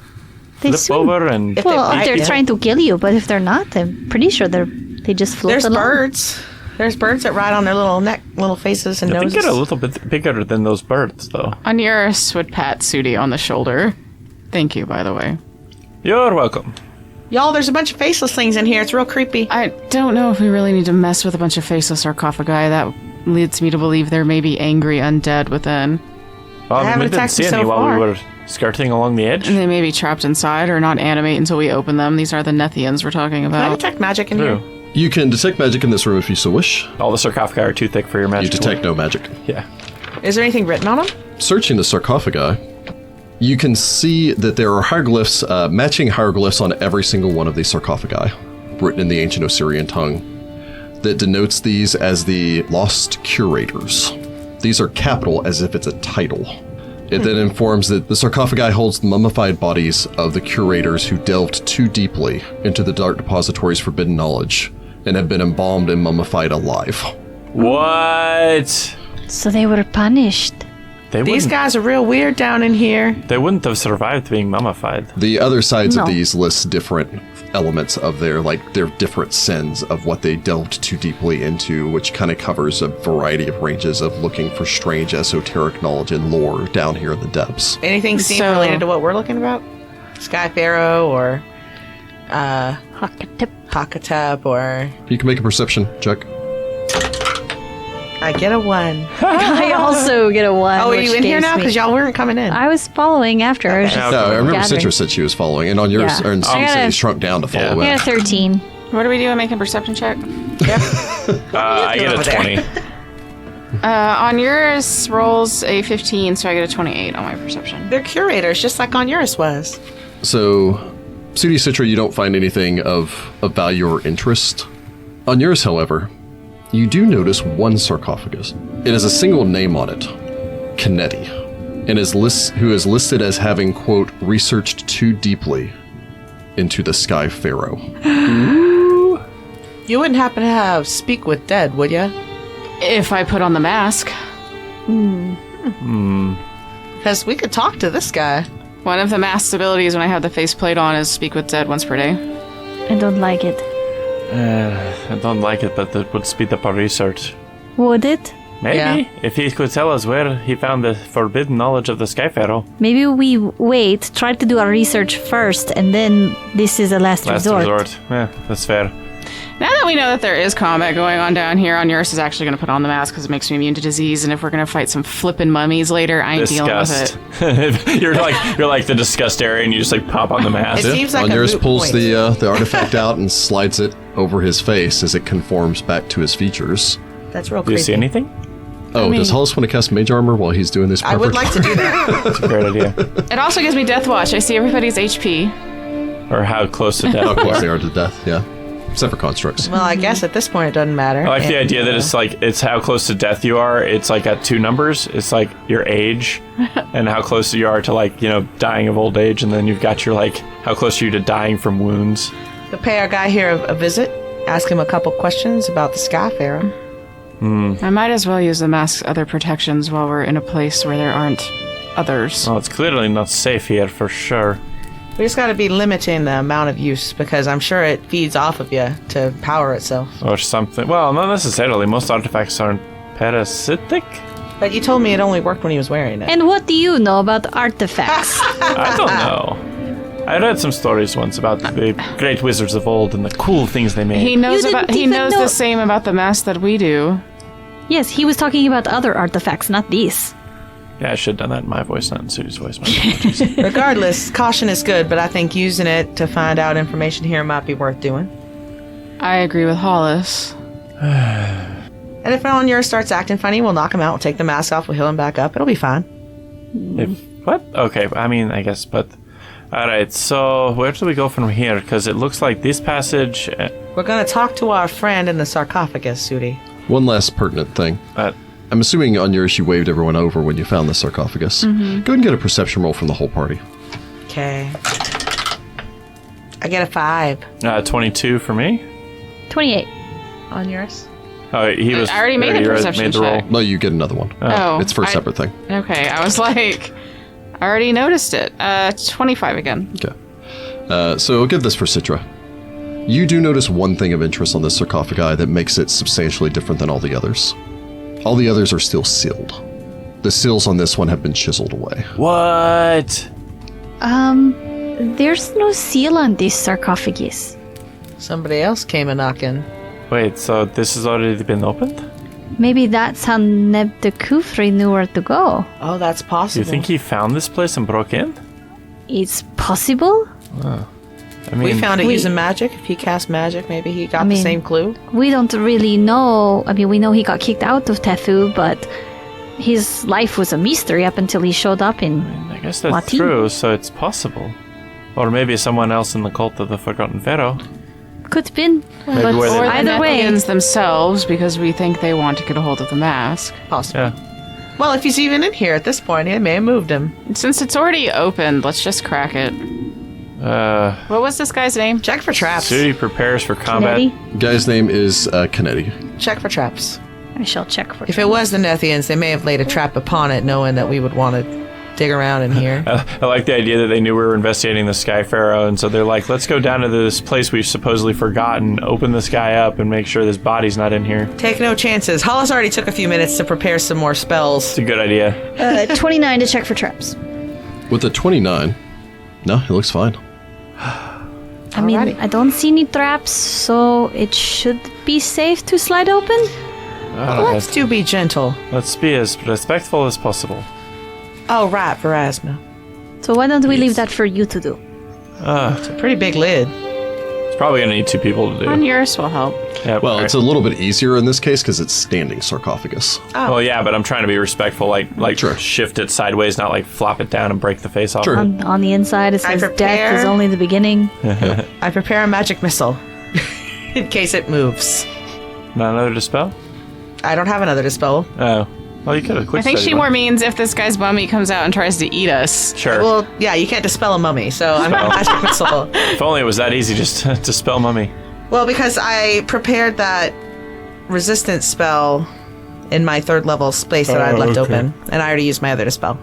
They flip swim. over and? If they Well, bite if they're you. trying to kill you, but if they're not, I'm pretty sure they just float There's along. birds. There's birds that ride on their little neck, little faces and I think noses. they're a little bit bigger than those birds, though. Onuris would pat Sudi on the shoulder. Thank you, by the way. You're welcome. Y'all, there's a bunch of faceless things in here. It's real creepy. I don't know if we really need to mess with a bunch of faceless sarcophagi. That leads me to believe there may be angry undead within. Well, They I mean, haven't we didn't attacked see me any so while far. we were skirting along the edge. And they may be trapped inside or not animate until we open them. These are the Nethians we're talking Can I about. detect magic in True. here? You can detect magic in this room if you so wish. All the sarcophagi are too thick for your You magic. detect no magic. Yeah. Is there anything written on them? Searching the sarcophagi, you can see that there are hieroglyphs, matching hieroglyphs on every single one of these sarcophagi, written in the ancient Osirian tongue, that denotes these as the Lost Curators. These are capital as if it's a title. It then informs that the sarcophagi holds the mummified bodies of the curators who delved too deeply into the Dark Depository's forbidden knowledge and have been embalmed and mummified alive. What? So they were punished. They These wouldn't. guys are real weird down in here. They wouldn't have survived being mummified. The other sides of No. these list different elements of their different sins of what they delved too deeply into, which kind of covers a variety of ranges of looking for strange esoteric knowledge and lore down here in the depths. Anything seem So- related to what we're looking about? Sky Pharaoh or Hakatip. Hakatep or... You can make a perception check. I get a 1. I also get a 1. Oh, are which you in here gives now? me- Because y'all weren't coming in. I was following after. I was just No, I remember gathering. Citra said she was following, and on yours, Yeah. or in I Steve got said a- he shrunk down to follow I in. got a 13. What do we do? Making a perception check? I get over a there? 20. Onuris rolls a 15, so I get a 28 on my perception. They're curators, just like Onuris was. So, Sudi Citra, you don't find anything of value or interest. On yours, however, you do notice one sarcophagus. It has a single name on it, Kennedy, and who is listed as having, quote, researched too deeply into the Sky Pharaoh. You wouldn't happen to have Speak with Dead, would you? If I put on the mask. Because we could talk to this guy. One of the mask's abilities when I have the faceplate on is speak with dead once per day. I don't like it. I don't like it, but it would speed up our research. Would it? Maybe. Yeah. If he could tell us where he found the forbidden knowledge of the Sky Pharaoh. Maybe we wait, try to do our research first, and then this is a last resort. Yeah, that's fair. Now that we know that there is combat going on down here, Onuris is actually going to put on the mask because it makes me immune to disease. And if we're going to fight some flippin' mummies later, I ain't dealing with Disgust. it. you're like the disgust area, and you just like pop on the mask. It seems like a Onuris moot pulls point. the artifact out and slides it over his face as it conforms back to his features. That's real Do you creepy. see anything? Oh, does Hollis want to cast Mage Armor while he's doing this? I would like to do that. That's a great idea. It also gives me Death Watch. I see everybody's HP. Or how close to death How you close they are. are to death, yeah. Except for constructs. Well, I guess at this point it doesn't matter. I like the idea that it's how close to death you are. It's like at 2 numbers. It's like your age and how close you are to like, dying of old age. And then you've got your like, how close are you to dying from wounds? We'll pay our guy here a visit, ask him a couple questions about the Sky Pharaoh. I might as well use the mask's other protections while we're in a place where there aren't others. Well, it's clearly not safe here for sure. We just got to be limiting the amount of use because I'm sure it feeds off of you to power itself. Or something. Well, not necessarily. Most artifacts aren't parasitic. But you told me it only worked when he was wearing it. And what do you know about artifacts? I don't know. I read some stories once about the great wizards of old and the cool things they made. He knows You about. didn't He even knows know- the same about the mask that we do. Yes, he was talking about other artifacts, not these. Yeah, I should have done that in my voice, not in Sudi's voice. My apologies. Regardless, caution is good, but I think using it to find out information here might be worth doing. I agree with Hollis. And if Onuris starts acting funny, we'll knock him out, we'll take the mask off, we'll heal him back up. It'll be fine. What? Okay, I mean, I guess, but... Alright, so where do we go from here? Because it looks like this passage... We're going to talk to our friend in the sarcophagus, Sudi. One last pertinent thing. I'm assuming on yours you waved everyone over when you found the sarcophagus. Go ahead and get a perception roll from the whole party. Okay. I get a 5. 22 for me? 28. Onuris? Oh, he was... I already made the perception roll. check. No, you get another one. Oh. It's for a separate thing. Okay, I was like... I already noticed it. 25 again. Okay. So I'll give this for Sitra. You do notice one thing of interest on this sarcophagi that makes it substantially different than all the others. All the others are still sealed. The seals on this one have been chiseled away. What? There's no seal on this sarcophagus. Somebody else came a knocking. Wait, so this has already been opened? Maybe that's how Neb the Kufri knew where to go. Oh, that's Do possible. you think he found this place and broke in? It's possible? I mean, we found it We- using magic? If he cast magic, maybe he got I the mean- same clue? We don't really know. I mean, we know he got kicked out of Tefu, but his life was a mystery up until he showed up in... I guess that's Wati. true, so it's possible. Or maybe someone else in the cult of the Forgotten Pharaoh. Could have been. Maybe But where they- Or the either way, Nethians themselves, because we think they want to get a hold of the mask. Possible. Yeah. Well, if he's even in here at this point, it may have moved him. Since it's already opened, let's just crack it. What was this guy's name? Check for traps. Sudi prepares for combat. Kennedy, Guy's name is Kennedy. Check for traps. I shall check for If it was the Nethians, they may have laid a trap upon it, knowing that we would want to dig around in here. I like the idea that they knew we were investigating the Sky Pharaoh, and so they're like, let's go down to this place we've supposedly forgotten, open this guy up, and make sure this body's not in here. Take no chances. Hollis already took a few minutes to prepare some more spells. It's a good idea. 29 to check for traps. With a 29, no, he looks fine. I mean, Alrighty. I don't see any traps, so it should be safe to slide open. Let's do be gentle. Let's be as respectful as possible. Oh, right, Pharasma. So why don't we leave that for you to do? It's a pretty big lid. It's probably going to need 2 people to do. Onuris will help. Yeah, Well, alright. it's a little bit easier in this case because it's standing sarcophagus. Well, yeah, but I'm trying to be respectful, like Sure. shift it sideways, not like flop it down and break the face off. Sure. On the inside, it I says death prepare- is only the beginning. I prepare a magic missile in case it moves. Not another dispel? I don't have another dispel. Oh. Well, you could have quick I think studied she more one. means if this guy's mummy comes out and tries to eat us. Sure. Well, yeah, you can't dispel a mummy, so I'm a magic missile. If only it was that easy just to spell mummy. Well, because I prepared that resistance spell in my 3rd level space that I had left open, and I already used my other dispel.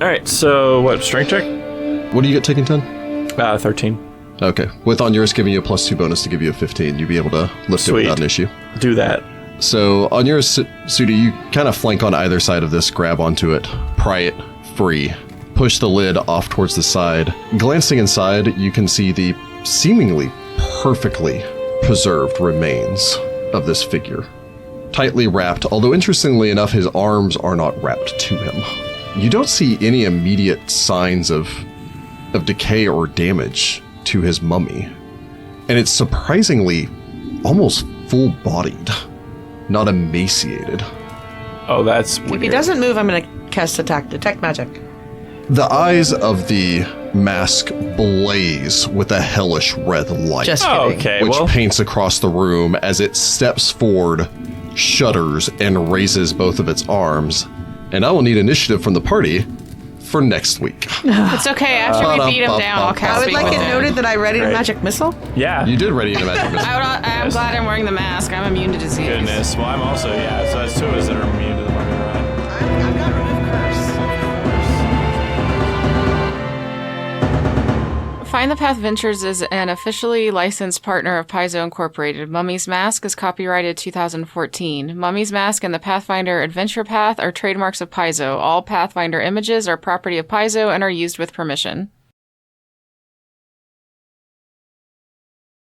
Alright, so what, strength check? What do you get taking 10? 13. Okay. With on yours giving you a +2 bonus to give you a 15, you'd be able to lift Sweet. it without an issue. Do that. So on your Sudi, you kind of flank on either side of this, grab onto it, pry it free, push the lid off towards the side. Glancing inside, you can see the seemingly perfectly preserved remains of this figure. Tightly wrapped, although interestingly enough, his arms are not wrapped to him. You don't see any immediate signs of decay or damage to his mummy. And it's surprisingly almost full-bodied. Not emaciated. Oh, that's weird. If he doesn't move, I'm going to cast detect magic. The eyes of the mask blaze with a hellish red light, Just kidding. Okay, which well, paints across the room as it steps forward, shudders, and raises both of its arms. And I will need initiative from the party for next week. It's okay. After we beat him down, I'll cast I would Speak like with it Him. noted that I readied a Great. magic missile. yeah. You did ready in a magic missile. I'm glad I'm wearing the mask. I'm immune to disease. Goodness. Well, I'm also, yeah, so that's two of us that are immune to the mummy, right? I've got remove curse. Find the Path Ventures is an officially licensed partner of Paizo Incorporated. Mummy's Mask is copyrighted 2014. Mummy's Mask and the Pathfinder Adventure Path are trademarks of Paizo. All Pathfinder images are property of Paizo and are used with permission.